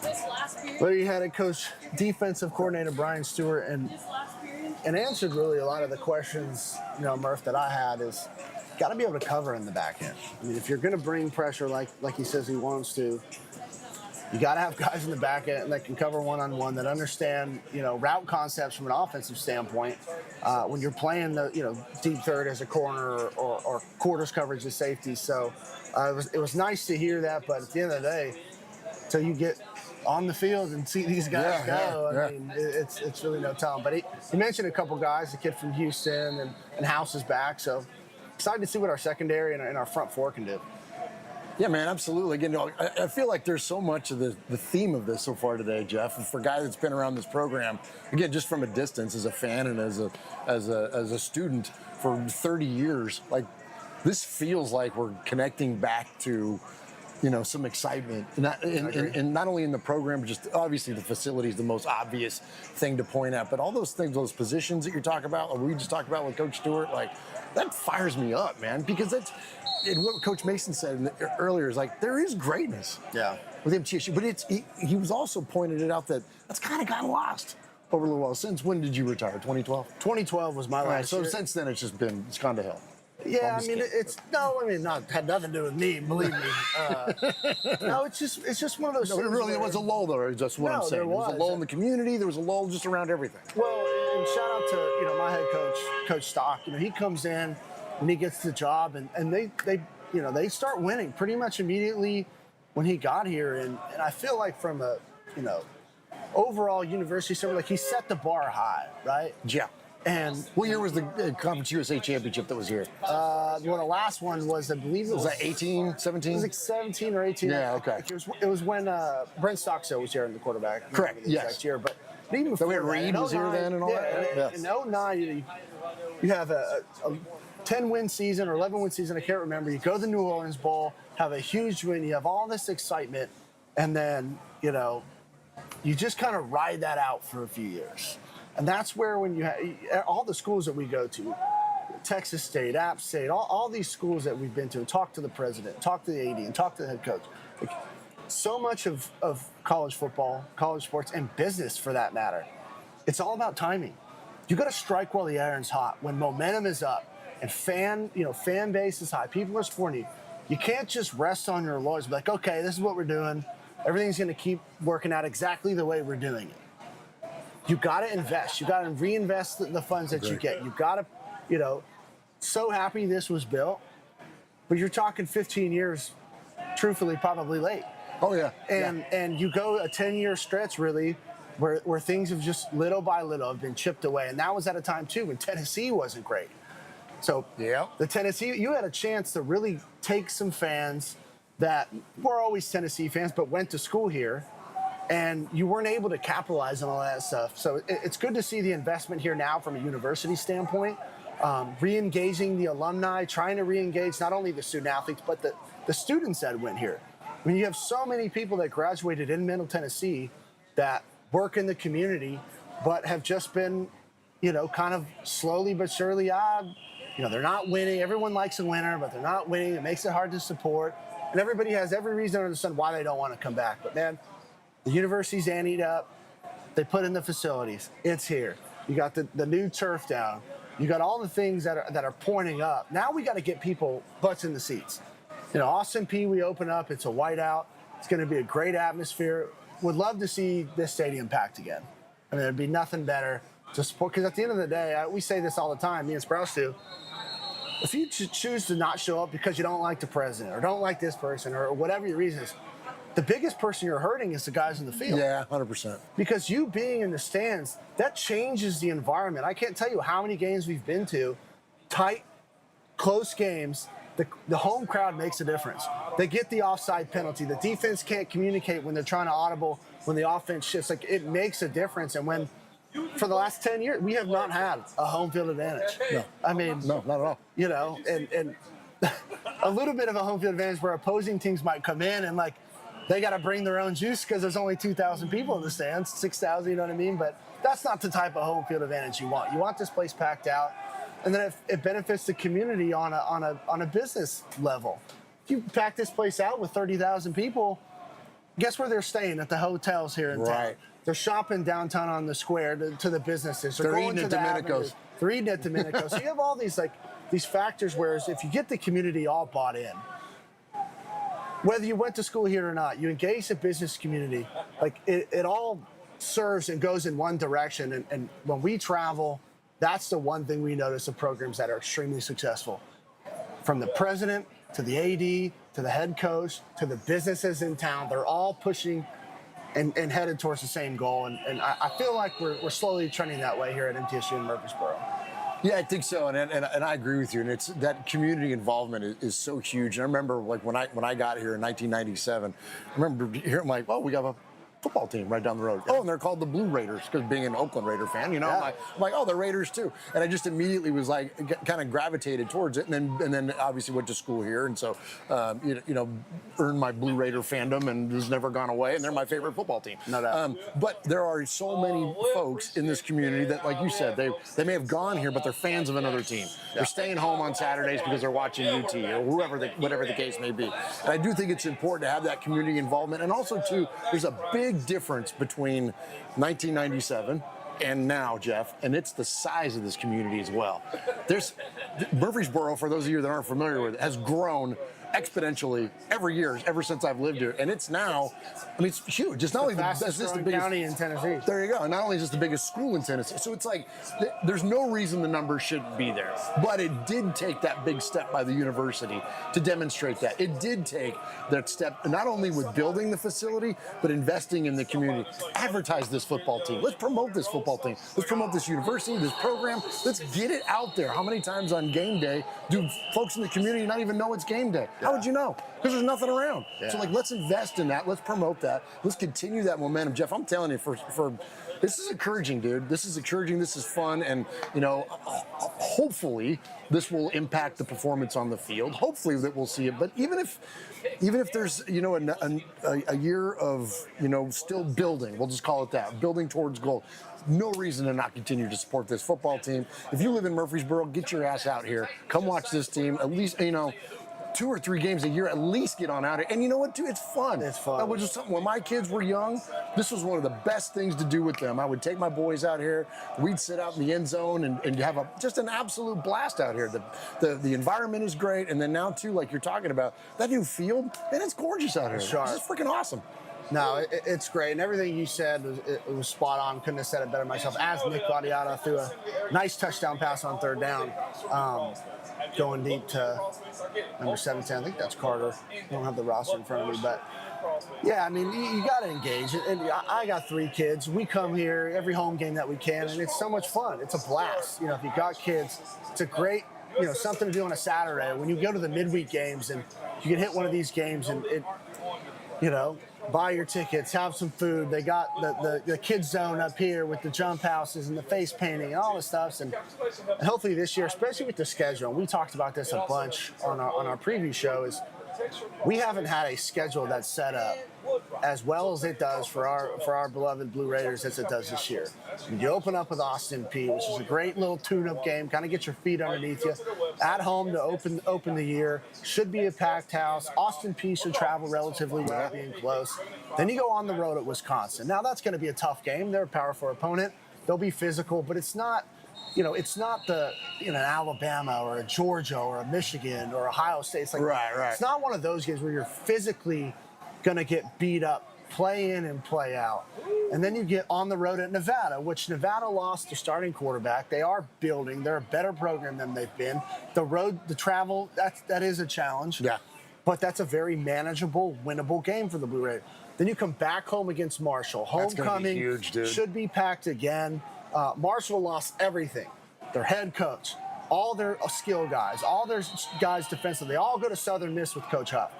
this last period. There you had it, Coach, defensive coordinator Brian Stewart, and answered really a lot of the questions, Murf, that I had is got to be able to cover in the back end. I mean, if you're going to bring pressure like he says he wants to, you got to have guys in the back end that can cover one-on-one, that understand, route concepts from an offensive standpoint. When you're playing the, deep third as a corner or quarters coverage as safety. So it was nice to hear that, but at the end of the day, till you get on the field and see these guys go, I mean, it's really no telling. But he mentioned a couple guys, the kid from Houston and House is back. So excited to see what our secondary and our front four can do. Yeah, man, absolutely. Again, I feel like there's so much of the theme of this so far today, Jeff. And for a guy that's been around this program, again, just from a distance as a fan and as a student for 30 years, like this feels like we're connecting back to, some excitement, and not only in the program, but just obviously the facility is the most obvious thing to point out. But all those things, those positions that you're talking about, or we just talked about with Coach Stewart, like that fires me up, man, because that's what Coach Mason said earlier is like there is greatness, with MTSU, but he was also pointed it out that's kind of gotten lost over a little while. Since when did you retire? 2012. 2012 was my last year. So since then it's gone to hell. Yeah, I'm I mean, just not had nothing to do with me, believe me. No, it's just one of those. No, it things really where- was a lull, though. That's what No, I'm saying. there There was a was. lull in the community. There was a lull just around everything. Well, and shout out to my head coach, Coach Stock. He comes in and he gets the job, and they start winning pretty much immediately when he got here, and I feel like from a overall university standpoint, like he set the bar high, right? Yeah. And What year was the Conference USA Championship that was here? well, the last one was, I believe Was that 18, 17? It was like 17 or 18. Yeah, okay. It was when Brent Stockstill was here in the quarterback. I don't Correct, remember the exact yes. year, but even before we had that, Reed in was here 09, then and all that? yeah, Yeah. In 09, you have a 10-win season or 11-win season, I can't remember. You go to the New Orleans Bowl, have a huge win, you have all this excitement, and then, you just kind of ride that out for a few years. And that's where when you have all the schools that we go to, Texas State, App State, all these schools that we've been to, and talk to the president, talk to the AD, and talk to the head coach. Like, so much of college football, college sports, and business for that matter, it's all about timing. You got to strike while the iron's hot. When momentum is up and fan base is high, people are supporting you. You can't just rest on your laurels and be like, okay, this is what we're doing. Everything's going to keep working out exactly the way we're doing it. You got to invest. You got to reinvest the funds that you get. You got to, so happy this was built, but you're talking 15 years, truthfully, probably late. Oh, yeah. And you go a 10-year stretch, really, where things have just little by little have been chipped away. And that was at a time, too, when Tennessee wasn't great. So the Tennessee, you had a chance to really take some fans that were always Tennessee fans but went to school here, and you weren't able to capitalize on all that stuff. So it's good to see the investment here now from a university standpoint, re-engaging the alumni, trying to re-engage not only the student athletes but the students that went here. I mean, you have so many people that graduated in Middle Tennessee that work in the community but have just been, kind of slowly but surely, they're not winning. Everyone likes a winner, but they're not winning. It makes it hard to support. And everybody has every reason to understand why they don't want to come back. But, man, the university's anteed up. They put in the facilities. It's here. You got the new turf down. You got all the things that are pointing up. Now we got to get people butts in the seats. Austin Peay, we open up. It's a whiteout. It's going to be a great atmosphere. Would love to see this stadium packed again. I mean, there'd be nothing better to support. Because at the end of the day, we say this all the time, me and Sprouse do. If you choose to not show up because you don't like the president or don't like this person or whatever your reason is, the biggest person you're hurting is the guys in the field. Yeah, 100%. Because you being in the stands, that changes the environment. I can't tell you how many games we've been to, tight, close games. The home crowd makes a difference. They get the offside penalty. The defense can't communicate when they're trying to audible, when the offense shifts. Like, it makes a difference. And when, for the last 10 years, we have not had a home field advantage. No. I mean, No, not at all. And a little bit of a home field advantage where opposing teams might come in and, like, they got to bring their own juice because there's only 2,000 people in the stands, 6,000, you know what I mean? But that's not the type of home field advantage you want. You want this place packed out, and then it benefits the community on a business level. If you pack this place out with 30,000 people, guess where they're staying? At the hotels here in town. Right. They're shopping downtown on the square to the businesses. They're going eating to at the Domenico's. avenues. They're eating at Domenico's. So you have all these factors, whereas if you get the community all bought in, whether you went to school here or not, you engage the business community, like it all serves and goes in one direction. And when we travel, that's the one thing we notice of programs that are extremely successful. From the president to the AD to the head coach to the businesses in town, they're all pushing and headed towards the same goal. And I feel like we're slowly trending that way here at MTSU in Murfreesboro. Yeah, I think so, and I agree with you. And it's that community involvement is so huge. And I remember, like, when I got here in 1997, I remember hearing, like, oh, we got a football team right down the road. Oh, and they're called the Blue Raiders because being an Oakland Raider fan, Yeah. I'm like, oh, they're Raiders too. And I just immediately was like, kind of gravitated towards it, and then obviously went to school here, and so earned my Blue Raider fandom and has never gone away. And they're my favorite football team. No doubt. But there are so many folks in this community that, like you said, they may have gone here, but they're fans of another team. They're staying home on Saturdays because they're watching UT or whatever the case may be. And I do think it's important to have that community involvement. And also, too, there's a big difference between 1997 and now, Jeff, and it's the size of this community as well. Murfreesboro, for those of you that aren't familiar with it, has grown exponentially every year ever since I've lived here, and it's now, I mean, it's huge. It's not only fastest the growing biggest county in Tennessee. There you go. And not only is it the biggest school in Tennessee, so it's like there's no reason the numbers shouldn't be there. But it did take that big step by the university to demonstrate that. It did take that step, not only with building the facility, but investing in the community. Advertise this football team. Let's promote this football team. Let's promote this university, this program. Let's get it out there. How many times on game day do folks in the community not even know it's game day? How would you know? Because there's nothing around. Yeah. So, like, let's invest in that. Let's promote that. Let's continue that momentum. Jeff, I'm telling you, for this is encouraging, dude. This is encouraging. This is fun. And, you know, hopefully this will impact the performance on the field. Hopefully that we'll see it. But even if there's, you know, a year of, you know, still building, we'll just call it that, building towards goal. No reason to not continue to support this football team. If you live in Murfreesboro, get your ass out here. Come watch this team. At least, you know, 2 or 3 games a year, at least get on out here. And you know what, too? It's fun. It's fun. That was just something, when my kids were young, this was one of the best things to do with them. I would take my boys out here. We'd sit out in the end zone and have just an absolute blast out here. The environment is great. And then now, too, like you're talking about, that new field, man, it's gorgeous out here. Sharp. It's freaking awesome. No, it's great, and everything you said was spot on. Couldn't have said it better myself. As Nick Vattiato threw a nice touchdown pass on 3rd down, going deep to number 17. I think that's Carter. I don't have the roster in front of me, but yeah, I mean, you got to engage. And I got 3 kids. We come here every home game that we can, and it's so much fun. It's a blast. You know, if you got kids, it's a great, you know, something to do on a Saturday. When you go to the midweek games and you can hit one of these games and it, you know, buy your tickets, have some food. They got the kids zone up here with the jump houses and the face painting and all the stuff. And hopefully this year, especially with the schedule, and we talked about this a bunch on our preview show, is we haven't had a schedule that's set up as well as it does for our beloved Blue Raiders as it does this year. You open up with Austin Peay, which is a great little tune-up game, kind of get your feet underneath you. At home to open the year, should be a packed house. Austin Peay should travel relatively well, being close. Then you go on the road at Wisconsin. Now that's going to be a tough game. They're a Power 4 opponent. They'll be physical, but it's not. You know, it's not the, you know, Alabama or a Georgia or a Michigan or Ohio State. It's like, right. It's not one of those games where you're physically going to get beat up, play in and play out. And then you get on the road at Nevada, which Nevada lost their starting quarterback. They are building. They're a better program than they've been. The road, the travel, that is a challenge. Yeah. But that's a very manageable, winnable game for the Blue Raiders. Then you come back home against Marshall. Homecoming huge, dude. should be packed again. Marshall lost everything. Their head coach, all their skill guys, all their guys defensively. They all go to Southern Miss with Coach Huff.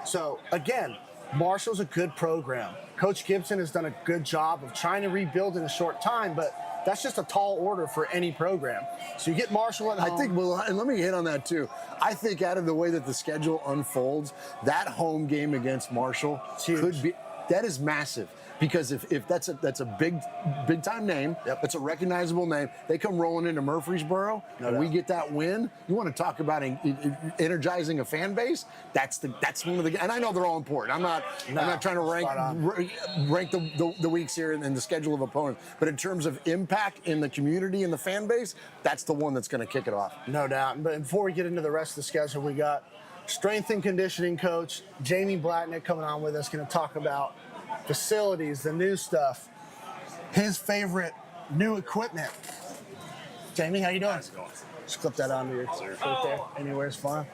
So, again, Marshall's a good program. Coach Gibson has done a good job of trying to rebuild in a short time, but that's just a tall order for any program. So you get Marshall at home. I think, well, and let me hit on that too. I think out of the way that the schedule unfolds, that home game against Marshall could be, that is massive. Because if that's a big time name, that's a recognizable name. They come rolling into Murfreesboro, and we get that win. You want to talk about energizing a fan base? That's one of the. And I know they're all important. I'm not trying to rank the weeks here in the schedule of opponents. But in terms of impact in the community and the fan base, that's the one that's going to kick it off. No doubt. But before we get into the rest of the schedule, we got strength and conditioning coach Jamie Blatnick coming on with us, going to talk about facilities, the new stuff, his favorite new equipment. Jamie, how you doing? How's it going? Just clip that onto your right there. Anywhere's fine.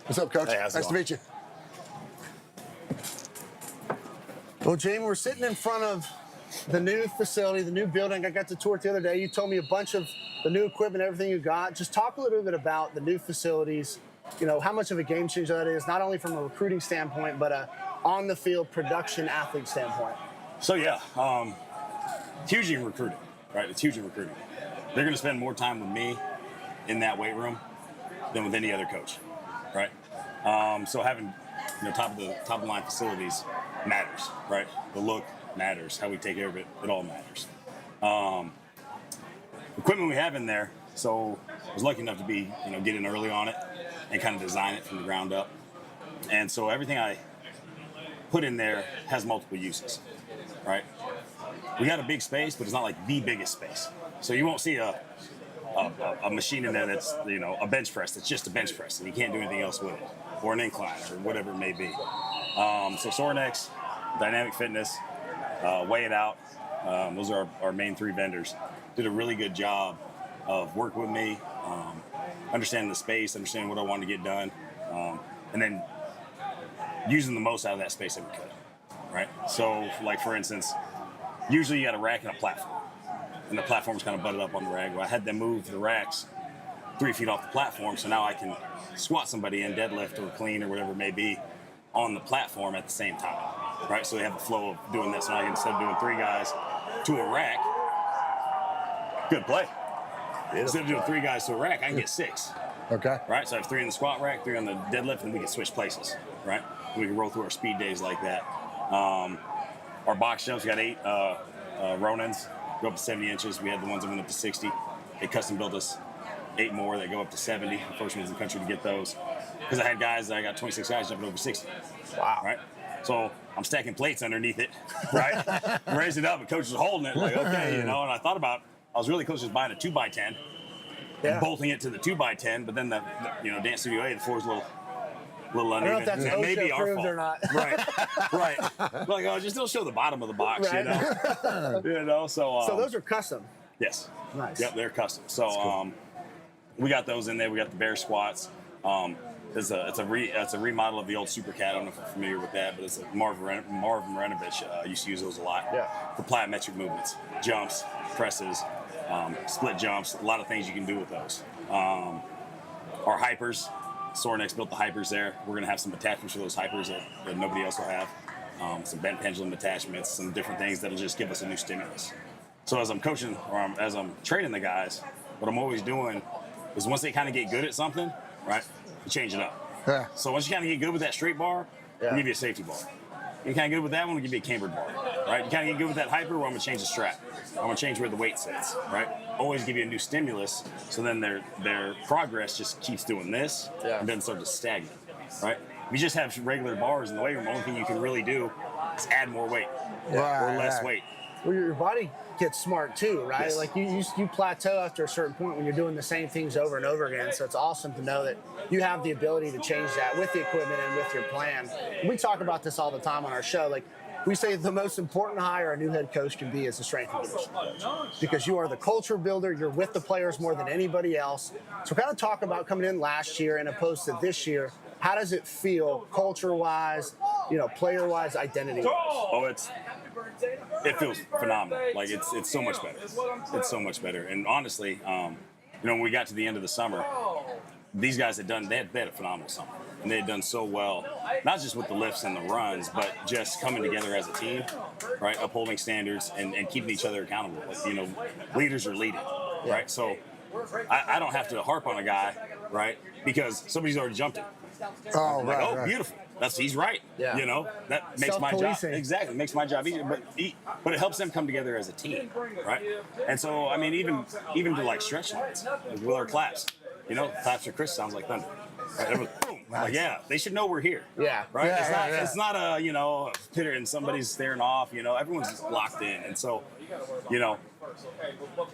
What's up, Coach? Hey, how's it Nice to going? meet you. Well, Jamie, we're sitting in front of the new facility, the new building. I got to tour it the other day. You told me a bunch of the new equipment, everything you got. Just talk a little bit about the new facilities, you know, how much of a game changer that is, not only from a recruiting standpoint, but a on-the-field production athlete standpoint. So yeah, it's huge in recruiting, right? It's huge in recruiting. They're going to spend more time with me in that weight room than with any other coach, right? So having, you know, top of the line facilities matters, right? The look matters. How we take care of it, it all matters. Equipment we have in there. So I was lucky enough to be, you know, get in early on it and kind of design it from the ground up. And so everything I put in there has multiple uses, right? we got a big space, but it's not like the biggest space. So you won't see a machine in there that's, you know, a bench press. That's just a bench press, and you can't do anything else with it, or an incline, or whatever it may be. So Sorenex, Dynamic Fitness, Weigh It Out. Those are our main 3 vendors. Did a really good job of working with me, understanding the space, understanding what I wanted to get done, and then using the most out of that space that we could, right? So, like, for instance, usually you got a rack and a platform, and the platform's kind of butted up on the rack. Well, I had them move the racks 3 feet off the platform, so now I can squat somebody in, deadlift or clean or whatever it may be on the platform at the same time, right? So they have a flow of doing this. Now I can, instead of doing 3 guys to a rack, good play. Instead of doing 3 guys to a rack, I can get 6. Okay. Right, so I have 3 in the squat rack, 3 on the deadlift, and we can switch places, right? We can roll through our speed days like that. Our box jumps, we got 8 Ronins, go up to 70 inches. We had the ones that went up to 60. They custom built us 8 more that go up to 70. The first ones in the country to get those. Because I had guys, I got 26 guys jumping over 60. Wow. Right? So I'm stacking plates underneath it, right? Raising it up, and coach was holding it, like, okay, you know, and I thought about, I was really close to just buying a 2x10. Yeah. Bolting it to the 2x10, but then the you know, Dance Studio A, the floor's a little uneven. I don't know if that's OSHA maybe our approved fault. or not. Right. Like, oh, just don't show the bottom of the box, Right. you know. You know, so So those are custom. yes. Nice. Yep, they're custom. So we got those in there. We got the bear squats. It's a remodel of the old Super Cat. I don't know if you're familiar with that, but it's a Marv Marinovich used to use those a lot for plyometric movements, jumps, presses, split jumps, a lot of things you can do with those. Our hypers, Sorenex built the hypers there. We're going to have some attachments for those hypers that nobody else will have. Some bent pendulum attachments, some different things that'll just give us a new stimulus. So as I'm coaching or as I'm training the guys, what I'm always doing is once they kind of get good at something, right, you change it up. Yeah. So once you kind of get good with that straight bar, we'll give you a safety bar. You kind of good with that one, we'll give you a cambered bar, right? You kind of get good with that hyper, well, I'm going to change the strap. I'm going to change where the weight sits, right? Always give you a new stimulus, so then their progress just keeps doing this and doesn't start to stagnate, right? If you just have regular bars in the weight room, the only thing you can really do is add more weight or less weight. Well, your body gets smart too, right? Yes. Like you plateau after a certain point when you're doing the same things over and over again. So it's awesome to know that you have the ability to change that with the equipment and with your plan. We talk about this all the time on our show. Like we say, the most important hire a new head coach can be is the strength and conditioning coach, because you are the culture builder. You're with the players more than anybody else. So kind of talk about coming in last year and opposed to this year. How does it feel culture-wise, you know, player-wise, identity-wise? Oh, it feels phenomenal. Like it's so much better. It's so much better. And honestly, you know, when we got to the end of the summer, these guys they had a phenomenal summer, and they had done so well, not just with the lifts and the runs, but just coming together as a team, right? Upholding standards and keeping each other accountable. Like, you know, leaders are leading, right? So I don't have to harp on a guy, right? Because somebody's already jumped it. Oh, I'm like, right, oh, right. beautiful. He's right. Yeah. You know, that makes my job Self-policing. exactly makes my job easier. But it helps them come together as a team, right? And so I mean, even to like stretch lines, like with our claps, you know, claps for Chris sounds like thunder. Right? It was boom. Like, yeah, they should know we're here. Yeah. Right. Yeah, It's not a, you know, pitter and somebody's staring off. You know, everyone's locked in, and so, you know,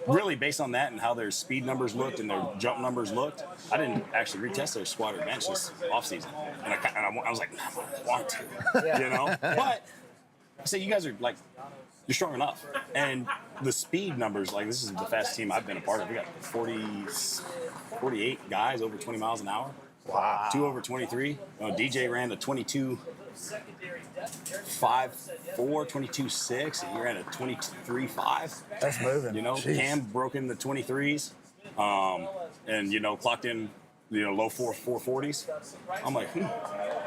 really based on that and how their speed numbers looked and their jump numbers looked, I didn't actually retest their squat or bench this off season, and I was like, I want to, you know, but I say you guys are like, you're strong enough, and the speed numbers, like this is the fastest team I've been a part of. We got 48 guys over 20 miles an hour. Wow. 2 over 23. DJ ran the 22.54, 22.6, and he ran a 23.5. That's moving. You know, Jeez. Cam broke in the 23s, and, you know, clocked in, you know, low 440s. I'm like,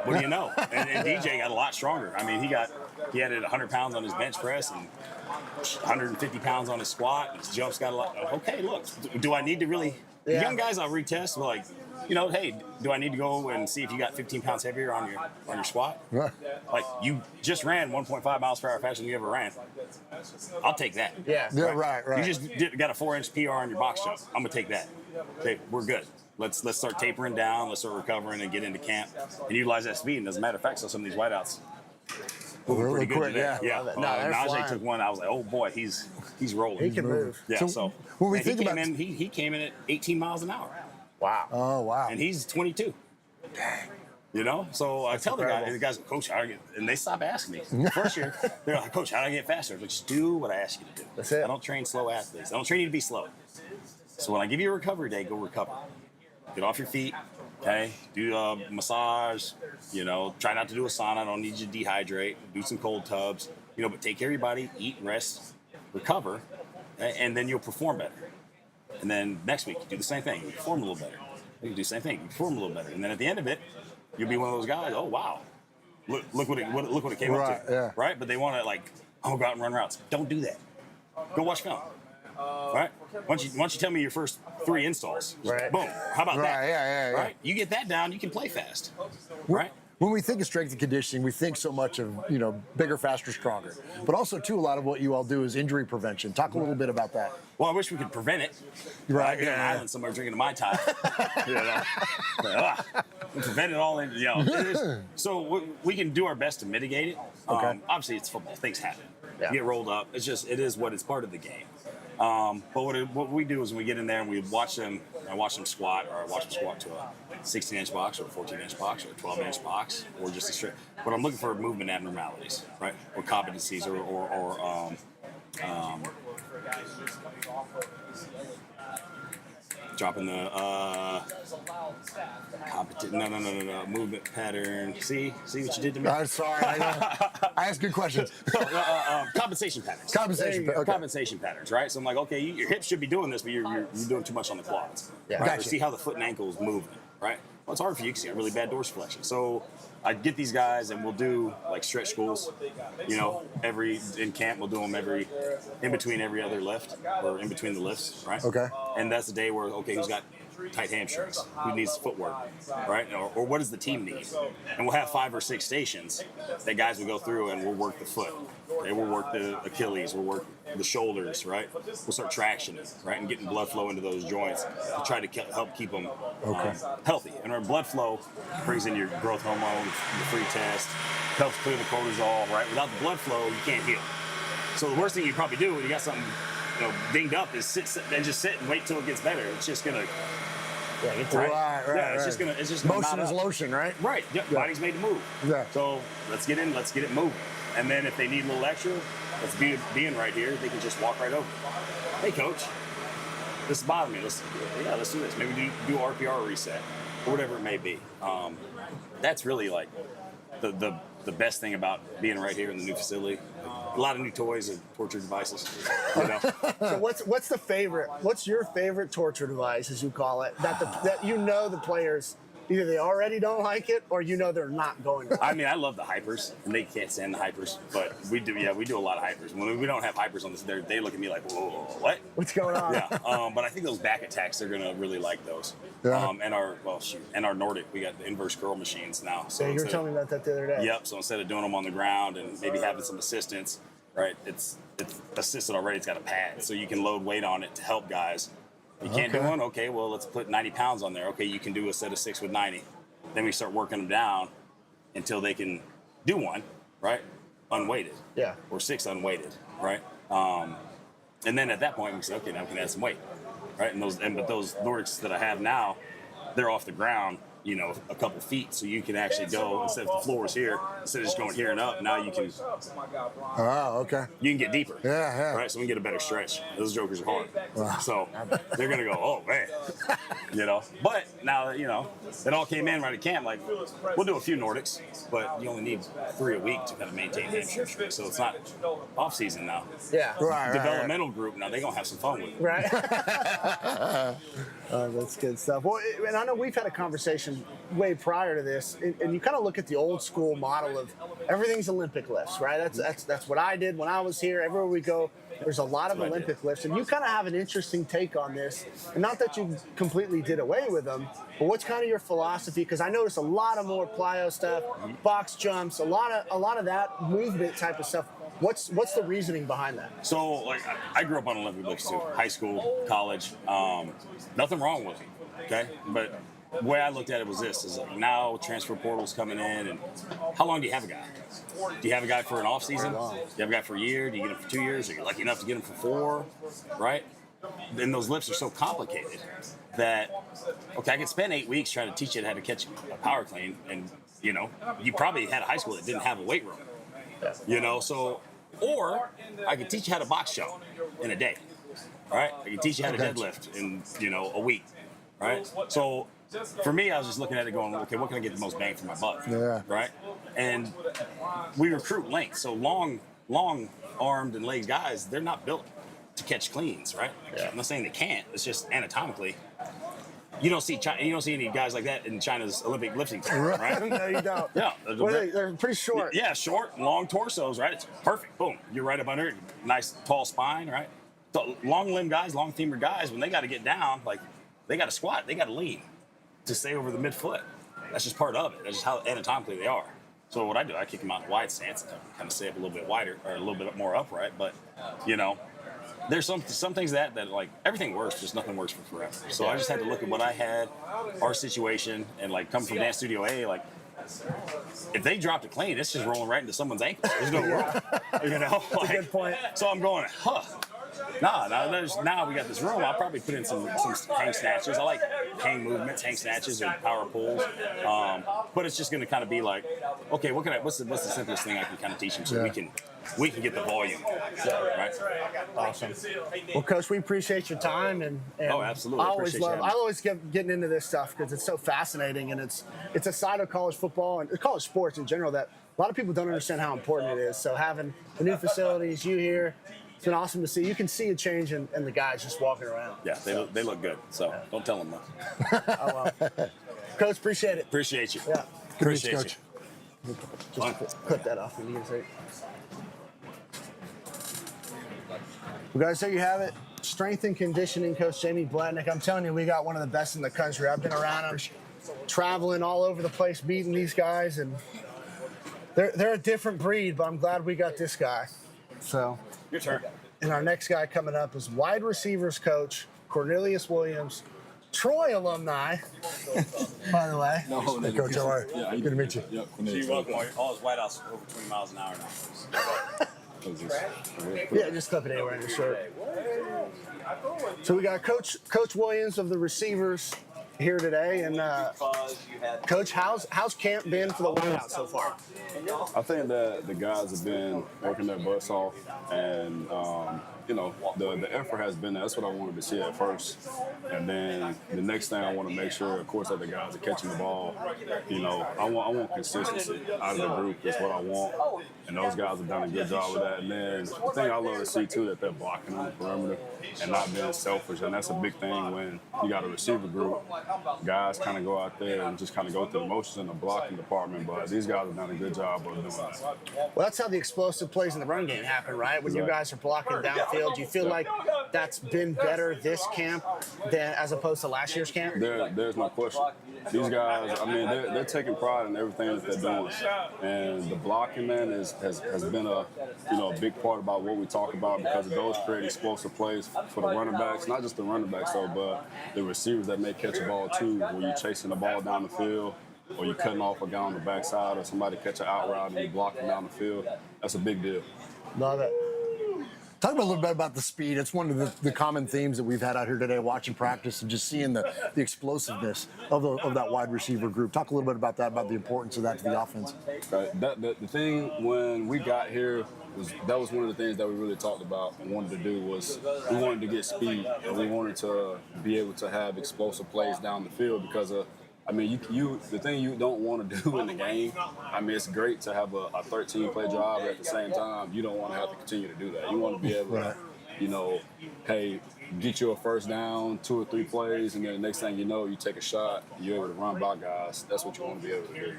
what do you know? And DJ got a lot stronger. I mean, he added 100 pounds on his bench press and 150 pounds on his squat. His jumps got a lot. Okay, look, do I need to really? Yeah. Young guys I'll retest, but like, you know, hey, do I need to go and see if you got 15 pounds heavier on your squat? Yeah. Like, you just ran 1.5 miles per hour faster than you ever ran. I'll take that. Yeah. Yeah, right. You just got a 4-inch PR on your box jump. I'm gonna take that. Okay, we're good. Let's start tapering down. Let's start recovering and get into camp and utilize that speed. And as a matter of fact, so some of these whiteouts, moving Really pretty good quick, today. yeah. I love it. No, they're Najee flying. took one. I was like, oh boy, he's rolling. He can move. Yeah. So, So when we and think he about- came in, he came in at 18 miles an hour, Wow. Oh, wow. and he's 22. You know, so I tell the guys, Coach, how do I get? And they stop asking me. First year, they're like, Coach, how do I get faster? I'm like, just do what I ask you to do. That's it. I don't train slow athletes. I don't train you to be slow. So when I give you a recovery day, go recover. Get off your feet, okay? Do a massage. You know, try not to do a sauna. I don't need you to dehydrate. Do some cold tubs. You know, but take care of your body, eat, rest, recover, and then you'll perform better. And then next week, you do the same thing. You perform a little better. You do the same thing. You perform a little better. And then at the end of it, you'll be one of those guys. Oh wow, look what it came up to. Yeah. Right. But they want to go out and run routes. Don't do that. Go watch film. Right. Once you tell me your first 3 installs, Right. boom. How about that? Right, yeah. Right. You get that down, you can play fast. Right. When we think of strength and conditioning, we think so much of, bigger, faster, stronger. But also, too, a lot of what you all do is injury prevention. Talk a little bit about that. Well, I wish we could prevent it. Right, I'd be on an yeah. island somewhere drinking a Mai Tai. We prevent it all. So we can do our best to mitigate it. Okay. Obviously, it's football. Things happen. Yeah. You get rolled up. It is what it's part of the game. But what we do is when we get in there and we watch them, I watch them squat, or I watch them squat to a 16-inch box or a 14-inch box or a 12-inch box, or just a straight. But I'm looking for movement abnormalities, right, or competencies, or dropping the movement pattern. See what you did to me. I'm sorry. I ask good questions. Compensation patterns. Compensation patterns, right? So I'm like, okay, your hips should be doing this, but you're doing too much on the quads. Yeah. Right? Gotcha. See how the foot and ankle is moving, right? Well, it's hard for you because you got really bad dorsiflexion. So I get these guys and we'll do like stretch schools, in camp we'll do them in between every other lift, or in between the lifts, right? Okay. And that's the day where, who's got tight hamstrings, who needs footwork, right? Or what does the team need? And we'll have 5 or 6 stations that guys will go through and we'll work the foot. Okay? We'll work the Achilles, we'll work the shoulders, right? We'll start traction, right? And getting blood flow into those joints to try to help keep them healthy. And our blood flow brings in your growth hormone, the free test, helps clear the cortisol, right? Without the blood flow, you can't heal. So the worst thing you probably do when you got something dinged up is sit and wait till it gets better. It's just gonna Yeah, Right. it's just gonna Motion knot is up. lotion, right? Right. Yep. Body's made to move. Yeah. So let's get it moving. And then if they need a little extra, let's being right here, they can just walk right over. Hey, coach, this is bothering me. Let's do this. Maybe do RPR reset or whatever it may be. That's really like the best thing about being right here in the new facility. A lot of new toys and torture devices. So what's your favorite torture device, as you call it, that the players either they already don't like it or they're not going to. I mean, I love the hypers, and they can't stand the hypers, but we do a lot of hypers. When we don't have hypers on this, they look at me like, whoa, what? What's going on? Yeah, but I think those back attacks, they're gonna really like those. Yeah. And our Nordic, we got the inverse curl machines now. So Yeah, you were telling me about that the other day. Yep. So instead of doing them on the ground and maybe having some assistance, right? It's assisted already. It's got a pad, so you can load weight on it to help guys. You can't do one? Okay, well, let's put 90 pounds on there. Okay, you can do a set of 6 with 90. Then we start working them down until they can do one, right? Unweighted. Yeah. Or 6 unweighted, right? And then at that point, we say, okay, now we can add some weight, right? But those Nordics that I have now, they're off the ground, a couple feet, so you can actually go, instead of the floor is here, instead of just going here and up, now you can Oh, okay. you can get deeper. Yeah. Right, so we can get a better stretch. Those jokers are hard. So they're gonna go, oh man. But now it all came in right at camp. Like, we'll do a few Nordics, but you only need 3 a week to kind of maintain hamstring strength. So it's not off season now. Yeah. Right. Developmental group now, they're gonna have some fun with it. Right. Oh, that's good stuff. Well, and I know we've had a conversation way prior to this, and you kind of look at the old school model of everything's Olympic lifts, right? That's what I did when I was here. Everywhere we go, there's a lot of Olympic lifts, and you kind of have an interesting take on this. And not that you completely did away with them, but what's kind of your philosophy? Because I noticed a lot of more plyo stuff, box jumps, a lot of that movement type of stuff. What's the reasoning behind that? So, like, I grew up on Olympic lifts too, high school, college. Nothing wrong with it, okay? But the way I looked at it was this: is like now transfer portal's coming in, and how long do you have a guy? Do you have a guy for an off season? Do you have a guy for a year? Do you get him for 2 years? Are you lucky enough to get him for 4? Right? Then those lists are so complicated that okay, I can spend 8 weeks trying to teach you how to catch a power clean, and you know, you probably had a high school that didn't have a weight room. You know, so or I could teach you how to box jump in a day. Right? I can teach you how to deadlift in, you know, a week. Right? So for me, I was just looking at it going, okay, what can I get the most bang for my buck? Yeah. Right? And we recruit length. So long armed and legged guys, they're not built to catch cleans, right? Yeah. I'm not saying they can't. It's just anatomically. You don't see any guys like that in China's Olympic lifting team, right? No, you don't. Yeah. They're pretty short. Yeah, short, long torsos, right? It's perfect. Boom. You're right up under it. Nice, tall spine, right? So long limb guys, long femur guys, when they got to get down, like they got to squat, they got to lean to stay over the midfoot. That's just part of it. That's just how anatomically they are. So what I do, I kick them out in wide stance and kind of stay up a little bit wider or a little bit more upright. But, you know, there's some things that like everything works, just nothing works for forever. So I just had to look at what I had, our situation, and like come from Dance Studio A, like if they dropped a clean, it's just rolling right into someone's ankle. There's no room, you know. That's a good point. So I'm going, now we got this room. I'll probably put in some hang snatches. I like hang movements, hang snatches, or power pulls. But it's just going to kind of be like, okay, what's the simplest thing I can kind of teach them so we can get the volume, right? Awesome. Well, Coach, we appreciate your time, and oh, absolutely. I always get getting into this stuff because it's so fascinating, and it's a side of college football and college sports in general that a lot of people don't understand how important it is. So having the new facilities, you here, it's been awesome to see. You can see a change in the guys just walking around. Yeah, they look good. So don't tell them that. Coach, appreciate it. Appreciate you. Yeah. Appreciate you. Coach. Just clip that off. Well, guys, there you have it. Strength and conditioning coach Jamie Blatnick. I'm telling you, we got one of the best in the country. I've been around him, traveling all over the place, meeting these guys, and they're a different breed, but I'm glad we got this guy. So, your turn. And our next guy coming up is wide receivers coach Cornelius Williams, Troy alumni, by the way. No, hey, Coach, how are you? Yeah, good to meet you. Yep. You're welcome. All his White House over 20 miles an hour now. Yeah, just clip it anywhere in your shirt. So we got Coach Williams of the receivers here today, and Coach, how's camp been for the White House so far? I think that the guys have been working their butts off, and the effort has been there. That's what I wanted to see at first, and then the next thing I want to make sure, of course, that the guys are catching the ball. You know, I want consistency out of the group is what I want, and those guys have done a good job with that. And then the thing I love to see too, that they're blocking on the perimeter and not being selfish, and that's a big thing when you got a receiver group. Guys kind of go out there and just kind of go through the motions in the blocking department, but these guys have done a good job of doing that. Well, that's how the explosive plays in the run game happen, right? When you guys are blocking downfield, do you feel like that's been better this camp than as opposed to last year's camp? There's no question. These guys, I mean, they're taking pride in everything that they're doing, and the blocking, man, has been a big part about what we talk about, because of those create explosive plays for the running backs, not just the running backs though, but the receivers that may catch a ball too, where you're chasing the ball down the field, or you're cutting off a guy on the backside, or somebody catch an out route and you're blocking down the field. That's a big deal. Love it. Talk about a little bit about the speed. It's one of the common themes that we've had out here today, watching practice and just seeing the explosiveness of that wide receiver group. Talk a little bit about that, about the importance of that to the offense. Right. The thing when we got here was one of the things that we really talked about and wanted to do was we wanted to get speed, and we wanted to be able to have explosive plays down the field because the thing you don't want to do in the game, it's great to have a 13-play drive, but at the same time, you don't want to have to continue to do that. You want to be able to, get you a first down, 2 or 3 plays, and then the next thing you know, you take a shot, you're able to run by guys. That's what you want to be able to do.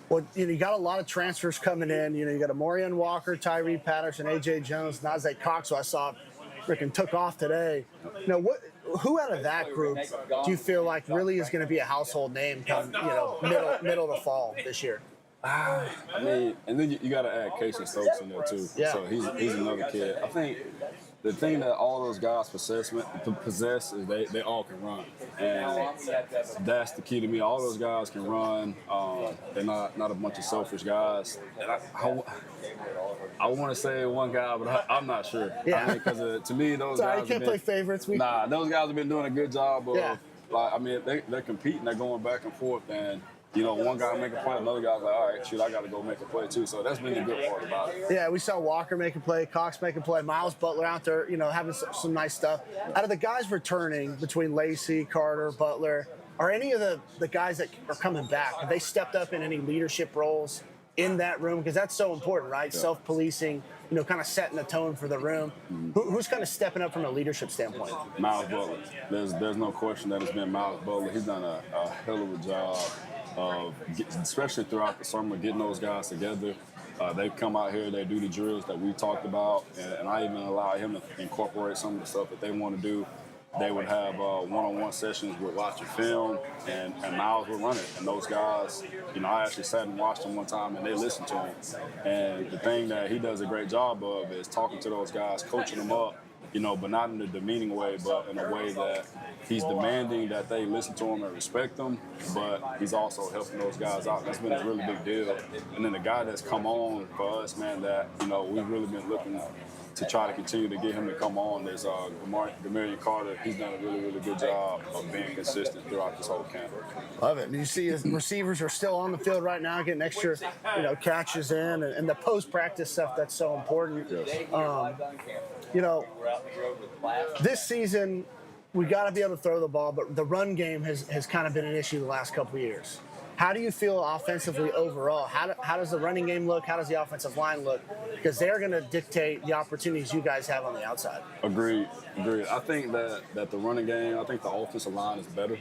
Well, you got a lot of transfers coming in. You got Amorian Walker, Tyree Patterson, A.J. Jones, Najee Cox, who I saw freaking took off today. Who out of that group do you feel like really is going to be a household name come middle of the fall this year? And then you got to add Casey Stokes in there too. Yeah. So he's another kid. I think the thing that all those guys possess is they all can run, and that's the key to me. All those guys can run. They're not a bunch of selfish guys. And I want to say one guy, but I'm not sure. Yeah. Because to me, those Sorry, guys you can't play favorites. Nah, those guys have been doing a good job of. Yeah. Like, I mean, they're competing. They're going back and forth, and one guy make a play, another guy's like, all right, shoot, I got to go make a play too. So that's been the good part about it. Yeah, we saw Walker make a play, Cox make a play, Miles Butler out there, having some nice stuff. Out of the guys returning between Lacey, Carter, Butler, are any of the guys that are coming back, have they stepped up in any leadership roles in that room? Because that's so important, right? Yeah. Self-policing, kind of setting the tone for the room. Who's kind of stepping up from a leadership standpoint? Miles Butler. There's no question that it's been Miles Butler. He's done a hell of a job of, especially throughout the summer, getting those guys together. They come out here, they do the drills that we talked about, and I even allow him to incorporate some of the stuff that they want to do. They would have one-on-one sessions with watching film, and Miles would run it. And those guys, I actually sat and watched them one time, and they listened to him. And the thing that he does a great job of is talking to those guys, coaching them up, but not in a demeaning way, but in a way that he's demanding that they listen to him and respect him, but he's also helping those guys out. That's been a really big deal. And then the guy that's come on for us, man, that, we've really been looking to try to continue to get him to come on. There's Gamarian Carter. He's done a really, really good job of being consistent throughout this whole camp. Love it. You see his receivers are still on the field right now, getting extra, catches in, and the post-practice stuff that's so important. Yes. This season, we got to be able to throw the ball, but the run game has kind of been an issue the last couple of years. How do you feel offensively overall? How does the running game look? How does the offensive line look? Because they're going to dictate the opportunities you guys have on the outside. Agreed. I think that the running game, I think the offensive line is better.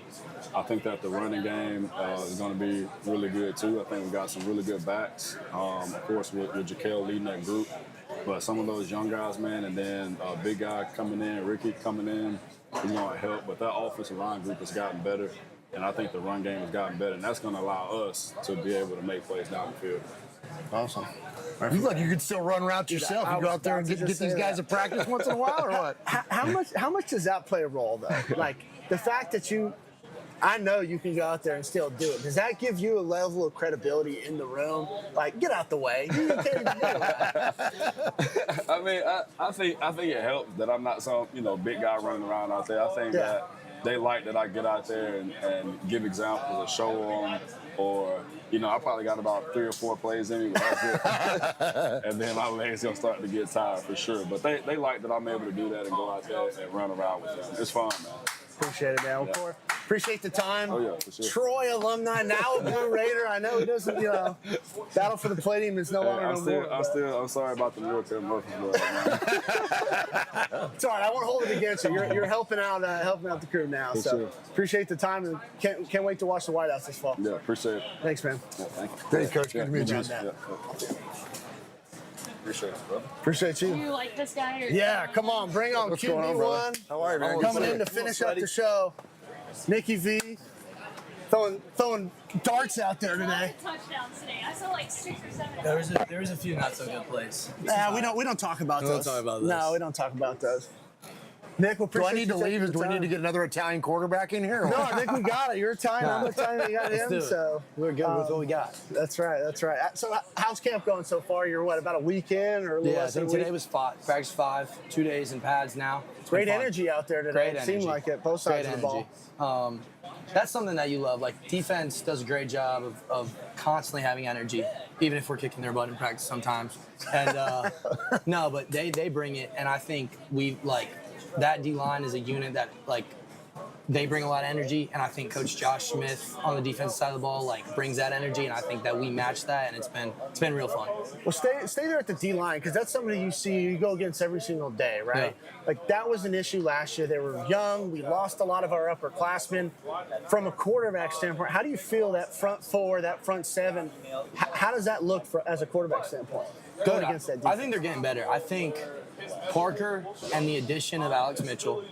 I think that the running game is going to be really good too. I think we got some really good backs. Of course, with Jaquel leading that group. But some of those young guys, man, and then a big guy coming in, Ricky coming in, he's going to help. But that offensive line group has gotten better. And I think the run game has gotten better, and that's going to allow us to be able to make plays down the field. Awesome. You look like you could still run routes yourself. You go out there and get these guys a practice once in a while, or what? How much does that play a role, though? Like, the fact that I know you can go out there and still do it. Does that give you a level of credibility in the room? Like, get out the way. You can't even do that. I mean, I think it helps that I'm not some big guy running around out there. I think that they like that I get out there and give examples or show them, or I probably got about 3 or 4 plays in me, but that's it. And then my legs gonna start to get tired for sure. But they like that I'm able to do that and go out there and run around with them. It's fun, man. Appreciate it, man. Of course. Appreciate the time. Oh, yeah, for sure. Troy alumni, now a Blue Raider. I know he doesn't, battle for the palladium is no longer more. I'm sorry about the military Murf. It's all right. I won't hold it against you. You're helping out the crew now. For so sure. Appreciate the time, and can't wait to watch the White House this fall. Yeah, appreciate it. Thanks, man. Yeah, thank you. Thanks, Coach. Good to meet you. Yeah. Appreciate it, bro. Appreciate Do you. you like this guy? Or Yeah, come on, bring on What's going on, brother? QB1. How are you, man? Coming in to finish up the show. Nicky V, throwing darts out there today. touchdowns today. I saw like 6 or 7. There was a few not so good plays. Nah, we don't talk about those. Don't talk about those. No, we don't talk about those. Nick, we'll Do I need to leave? Or Do we need to get another Italian quarterback in here? or No, what? I think we got it. You're Italian. I'm Italian. We got Let's do him. it. So We're good with what we got. That's right. So how's camp going so far? You're about a week in or a little Yeah, I less than think a week? today was practice 5, 2 days in pads now. It's been Great fun. energy out there today. Great It energy. seemed like it. Both sides Great of the ball. energy. That's something that you love. Like, defense does a great job of constantly having energy, even if we're kicking their butt in practice sometimes. And no, but they bring it, and I think that D-line is a unit that, they bring a lot of energy, and I think Coach Josh Smith on the defensive side of the ball, brings that energy, and I think that we match that, and it's been real fun. Well, stay there at the D line because that's somebody you go against every single day, right? Yeah. Like that was an issue last year. They were young. We lost a lot of our upperclassmen. From a quarterback standpoint, how do you feel that front 4, that front 7? How does that look as a quarterback standpoint? Going against that defense? I think they're getting better. I think Parker and the addition of Alex Mitchell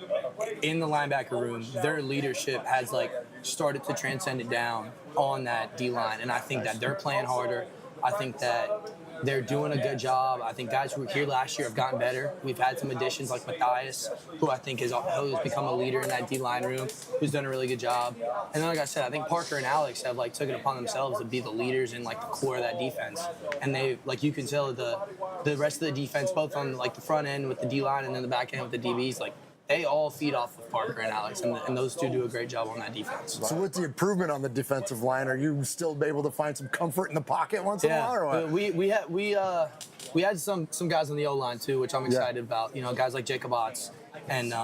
in the linebacker room, their leadership has started to transcend it down on that D line, and I think that they're playing harder. I think that they're doing a good job. I think guys who were here last year have gotten better. We've had some additions like Matthias, who I think has become a leader in that D-line room, who's done a really good job. And then, like I said, I think Parker and Alex have like took it upon themselves to be the leaders in like the core of that defense. And they, like, you can tell the rest of the defense, both on like the front end with the D-line and then the back end with the DBs, like they all feed off of Parker and Alex, and those two do a great job on that defense. So what's the improvement on the defensive line? Are you still able to find some comfort in the pocket once in a while, or what? We had some guys on the O-line too, which I'm excited about. You know, guys like Jacob Otts and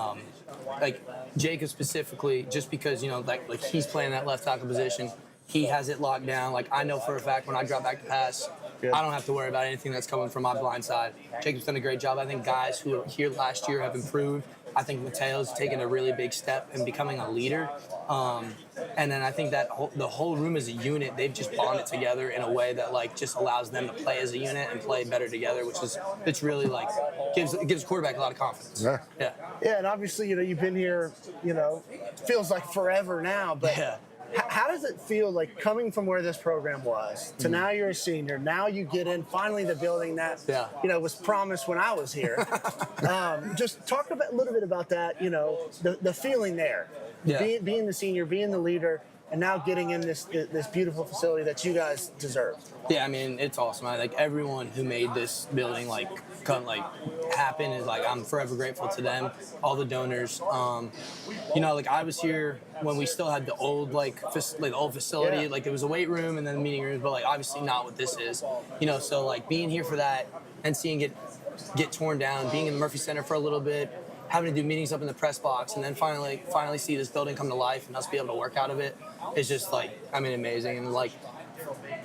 like Jacob specifically, just because, you know, like he's playing that left tackle position. He has it locked down. Like, I know for a fact when I drop back to pass, I don't have to worry about anything that's coming from my blind side. Jacob's done a great job. I think guys who were here last year have improved. I think Mateo's taken a really big step in becoming a leader. And then I think that the whole room as a unit, they've just bonded together in a way that like just allows them to play as a unit and play better together, which is, it's really like gives quarterback a lot of confidence. Yeah, and obviously, you know, you've been here, you know, feels like forever now, but how does it feel like coming from where this program was to now you're a senior, now you get in finally the building that, you know, was promised when I was here. Just talk a little bit about that, you know, the feeling there, being the senior, being the leader, and now getting in this beautiful facility that you guys deserve. Yeah, I mean, it's awesome. Like everyone who made this building happen is like, I'm forever grateful to them. All the donors. You know, like I was here when we still had the old old facility. Like there was a weight room and then the meeting rooms, but like obviously not what this is. You know, so like being here for that and seeing it get torn down, being in the Murphy Center for a little bit, having to do meetings up in the press box, and then finally see this building come to life and us be able to work out of it is just like, I mean, amazing. And like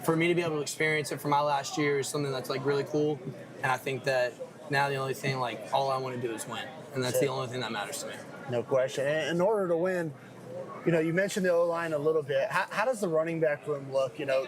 for me to be able to experience it for my last year is something that's like really cool. And I think that now the only thing, like, all I want to do is win, and that's the only thing that matters to me. No question. And in order to win, you know, you mentioned the O-line a little bit. How does the running back room look? You know,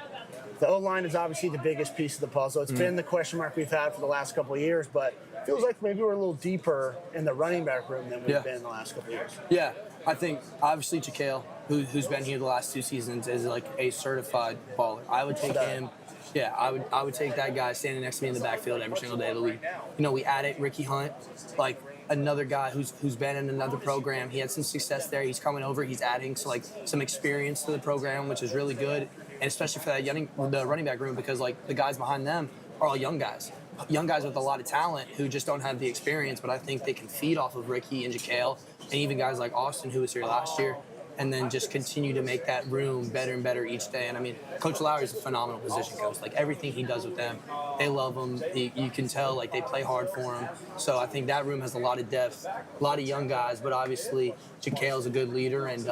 the O-line is obviously the biggest piece of the puzzle. It's been the question mark we've had for the last couple of years, but it feels like maybe we're a little deeper in the running back room than we've been in the last couple of years. Yeah, I think obviously Jaquel, who's been here the last 2 seasons, is like a certified baller. I would take him. Yeah, I would take that guy standing next to me in the backfield every single day of the week. You know, we added Ricky Hunt, like another guy who's been in another program. He had some success there. He's coming over. He's adding some experience to the program, which is really good, and especially for the running back room, because like the guys behind them are all young guys with a lot of talent who just don't have the experience. But I think they can feed off of Ricky and Jaquel, and even guys like Austin, who was here last year, and then just continue to make that room better and better each day. And I mean, Coach Lowry is a phenomenal position coach. Like everything he does with them, they love him. You can tell like they play hard for him. So I think that room has a lot of depth, a lot of young guys, but obviously Jaquel's a good leader, and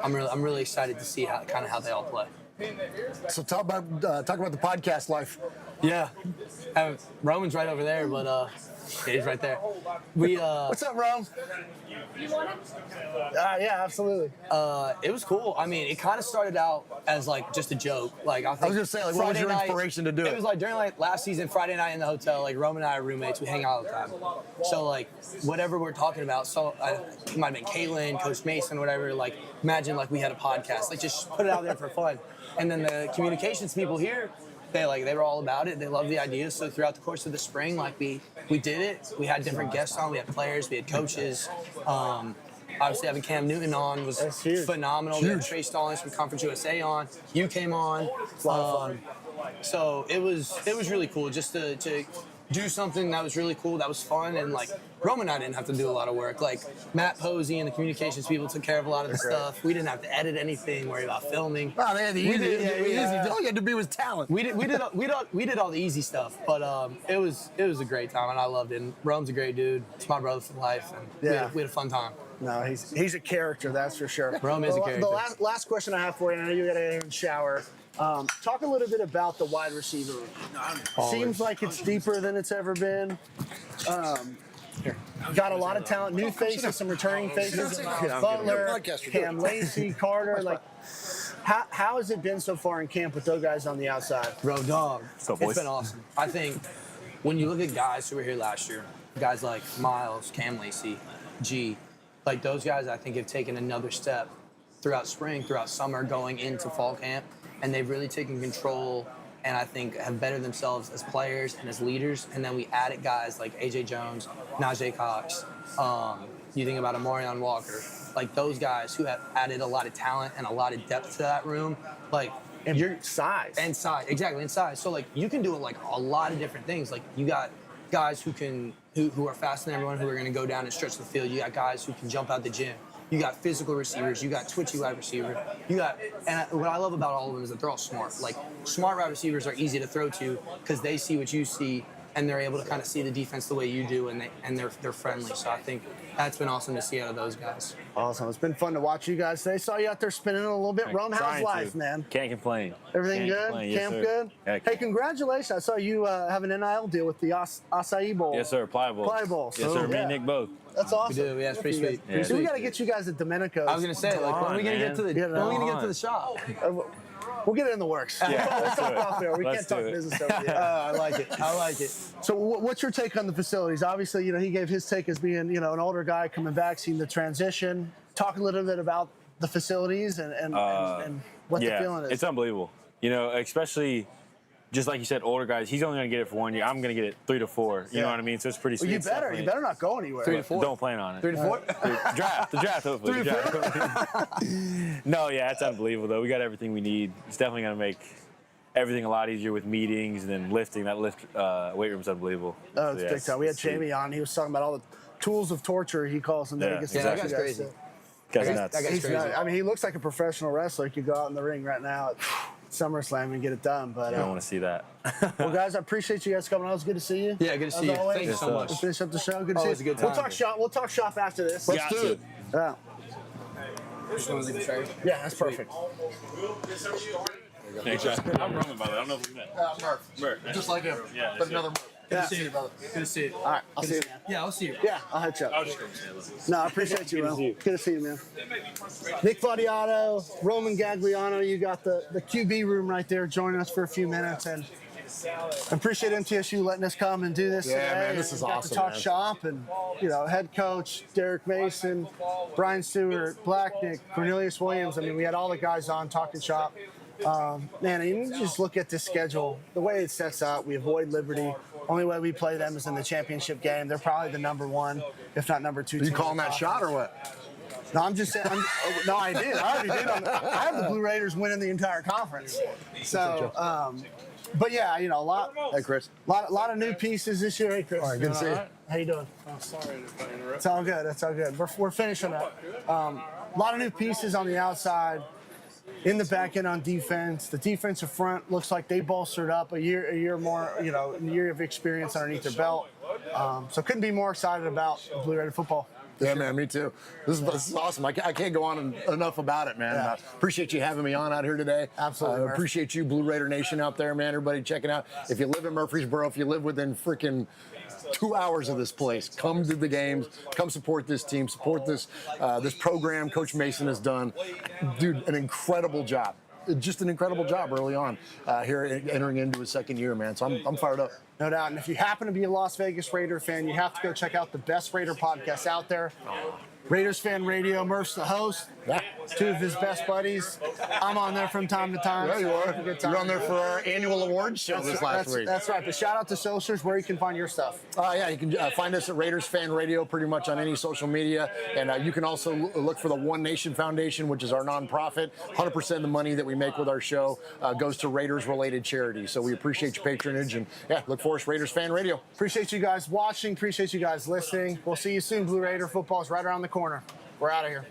I'm really excited to see how they all play. So talk about the podcast life. Yeah, Roman's right over there, but he's right there. What's up, Rome? You want it? Yeah, absolutely. It was cool. I mean, it kind of started out as like just a joke. Like I was gonna say, like, what was your inspiration to do it? It was like during like last season, Friday night in the hotel. Like Roman and I are roommates. We hang out all the time. So like whatever we're talking about. So it might have been Caitlin, Coach Mason, whatever. Like imagine like we had a podcast. Like just put it out there for fun. And then the communications people here, they were all about it. They loved the idea. So throughout the course of the spring, like we did it. We had different guests on. We had players. We had coaches. Obviously having Cam Newton on was phenomenal. We had Trey Stallings from Conference USA on. You came on. It's a lot of fun. So it was really cool just to do something that was really cool, that was fun, and like Roman and I didn't have to do a lot of work. Like Matt Posey and the communications people took care of a lot of the stuff. We didn't have to edit anything, worry about filming. Oh, they had the easy. All you had to be was talent. We did all the easy stuff, but it was a great time, and I loved it. And Rome's a great dude. It's my brother for life, and we had a fun time. No, he's a character, that's for sure. Rome is a character. The last question I have for you, and I know you got to get in and shower. Talk a little bit about the wide receiver room. Seems like it's deeper than it's ever been. Got a lot of talent, new faces, some returning faces. Butler, Cam Lacey, Carter. Like, how has it been so far in camp with those guys on the outside? Bro, dog. It's been awesome. I think when you look at guys who were here last year, guys like Miles, Cam Lacey, G, like those guys I think have taken another step throughout spring, throughout summer, going into fall camp, and they've really taken control and I think have bettered themselves as players and as leaders. And then we added guys like A.J. Jones, Najee Cox. You think about Amarion Walker, like those guys who have added a lot of talent and a lot of depth to that room, like. And your size. And size, exactly, and size. So like you can do like a lot of different things. Like you got guys who are faster than everyone, who are going to go down and stretch the field. You got guys who can jump out the gym. You got physical receivers. You got twitchy wide receivers. What I love about all of them is that they're all smart. Like smart wide receivers are easy to throw to because they see what you see and they're able to kind of see the defense the way you do, and they're friendly. So I think that's been awesome to see out of those guys. Awesome. It's been fun to watch you guys today. Saw you out there spinning a little bit. Rome, how's life, man? Can't complain. Everything Can't good? complain. Yes, Camp sir. good? Heck. Hey, congratulations. I saw you have an NIL deal with the Acai Bowl. Yes, sir. Pliable. Pliable. Yes, sir. Me and Nick both. That's awesome. We do. Yeah, it's pretty sweet. Yeah, So we got to get you guys at Domenico's. I was gonna say, like, when are we gonna get to the shop? We'll get it in the works. Yeah, let's do it. Off there. We Let's can't talk do it. business over here. I like it. I like it. So what's your take on the facilities? Obviously, he gave his take as being, an older guy coming back, seeing the transition. Talk a little bit about the facilities and what the feeling is. It's unbelievable. Especially just like you said, older guys. He's only going to get it for 1 year. I'm going to get it 3 to 4. You know what I mean? So it's pretty sweet. Well, you better not go anywhere. 3 to 4. Don't plan on it. 3 to 4. The draft, hopefully. 3 to 4. No, yeah, it's unbelievable though. We got everything we need. It's definitely going to make everything a lot easier with meetings and then lifting. That weight room's unbelievable. Oh, it's big time. We had Jamie on. He was talking about all the tools of torture, he calls them. Yeah, that that guy's crazy. Guy's nuts. That guy's He's crazy. nuts. I mean, he looks like a professional wrestler. He could go out in the ring right now at SummerSlam and get it done. But I don't want to see that. well, guys, I appreciate you guys coming on. It was good to see you. Yeah, good to see you. Always. Thank you so much. We'll finish up the show. Good to see you. Always a good We'll time. talk shop. We'll talk shop after this. Let's do it. Yeah. Just gonna leave the tray. Yeah, that's perfect. Thanks, Josh. I'm Roman, by the way. I don't know if we met. Murf. Just like him, Yeah, but another. Yeah. Good to see you, brother. Good to see you. All right, I'll see you. Yeah, I'll see you. Yeah, I'll hit you up. I was just going to say hello. No, I appreciate you, man. Good to see you, man. Nick Vattiato, Roman Gagliano, you got the QB room right there joining us for a few minutes. And I appreciate MTSU letting us come and do this today. man, this is Got awesome, to talk man. shop and, head coach, Derek Mason, Brian Stewart, Blacknick, Cornelius Williams. I mean, we had all the guys on talking shop. Man, you just look at this schedule, the way it sets up. We avoid Liberty. Only way we play them is in the championship game. They're probably the number 1, if not number 2. You calling that shot or what? No, I'm just saying. No, I did. I already did. I have the Blue Raiders winning the entire conference. So, but yeah, a lot. Hey, Chris. Lot of new pieces this year. Hey, Chris. All right, good to see you. How you doing? Oh, sorry to interrupt. It's all good. It's all good. We're finishing up. A lot of new pieces on the outside. In the back end on defense, the defensive front looks like they bolstered up a year more, a year of experience underneath their belt. So couldn't be more excited about Blue Raider football. Yeah, man, me too. This is awesome. I can't go on enough about it, man. Yeah. Appreciate you having me on out here today. Absolutely, Murf. Appreciate you, Blue Raider Nation out there, man. Everybody checking out. If you live in Murfreesboro, if you live within freaking 2 hours of this place, come to the games, come support this team, support this program Coach Mason has done. Dude, an incredible job. Just an incredible job early on here entering into his second year, man. So I'm fired up. No doubt. And if you happen to be a Las Vegas Raider fan, you have to go check out the best Raider podcast out there. Raiders Fan Radio. Murf's the host. Yeah. 2 of his best buddies. I'm on there from time to time. Yeah, you so are. have a good time. You're on there for our annual awards show this last week. That's right. But shout out to Socials where you can find your stuff. Yeah, you can find us at Raiders Fan Radio pretty much on any social media. And you can also look for the One Nation Foundation, which is our nonprofit. 100% of the money that we make with our show goes to Raiders-related charities. So we appreciate your patronage. And, look for us, Raiders Fan Radio. Appreciate you guys watching. Appreciate you guys listening. We'll see you soon. Blue Raider football is right around the corner. We're out of here.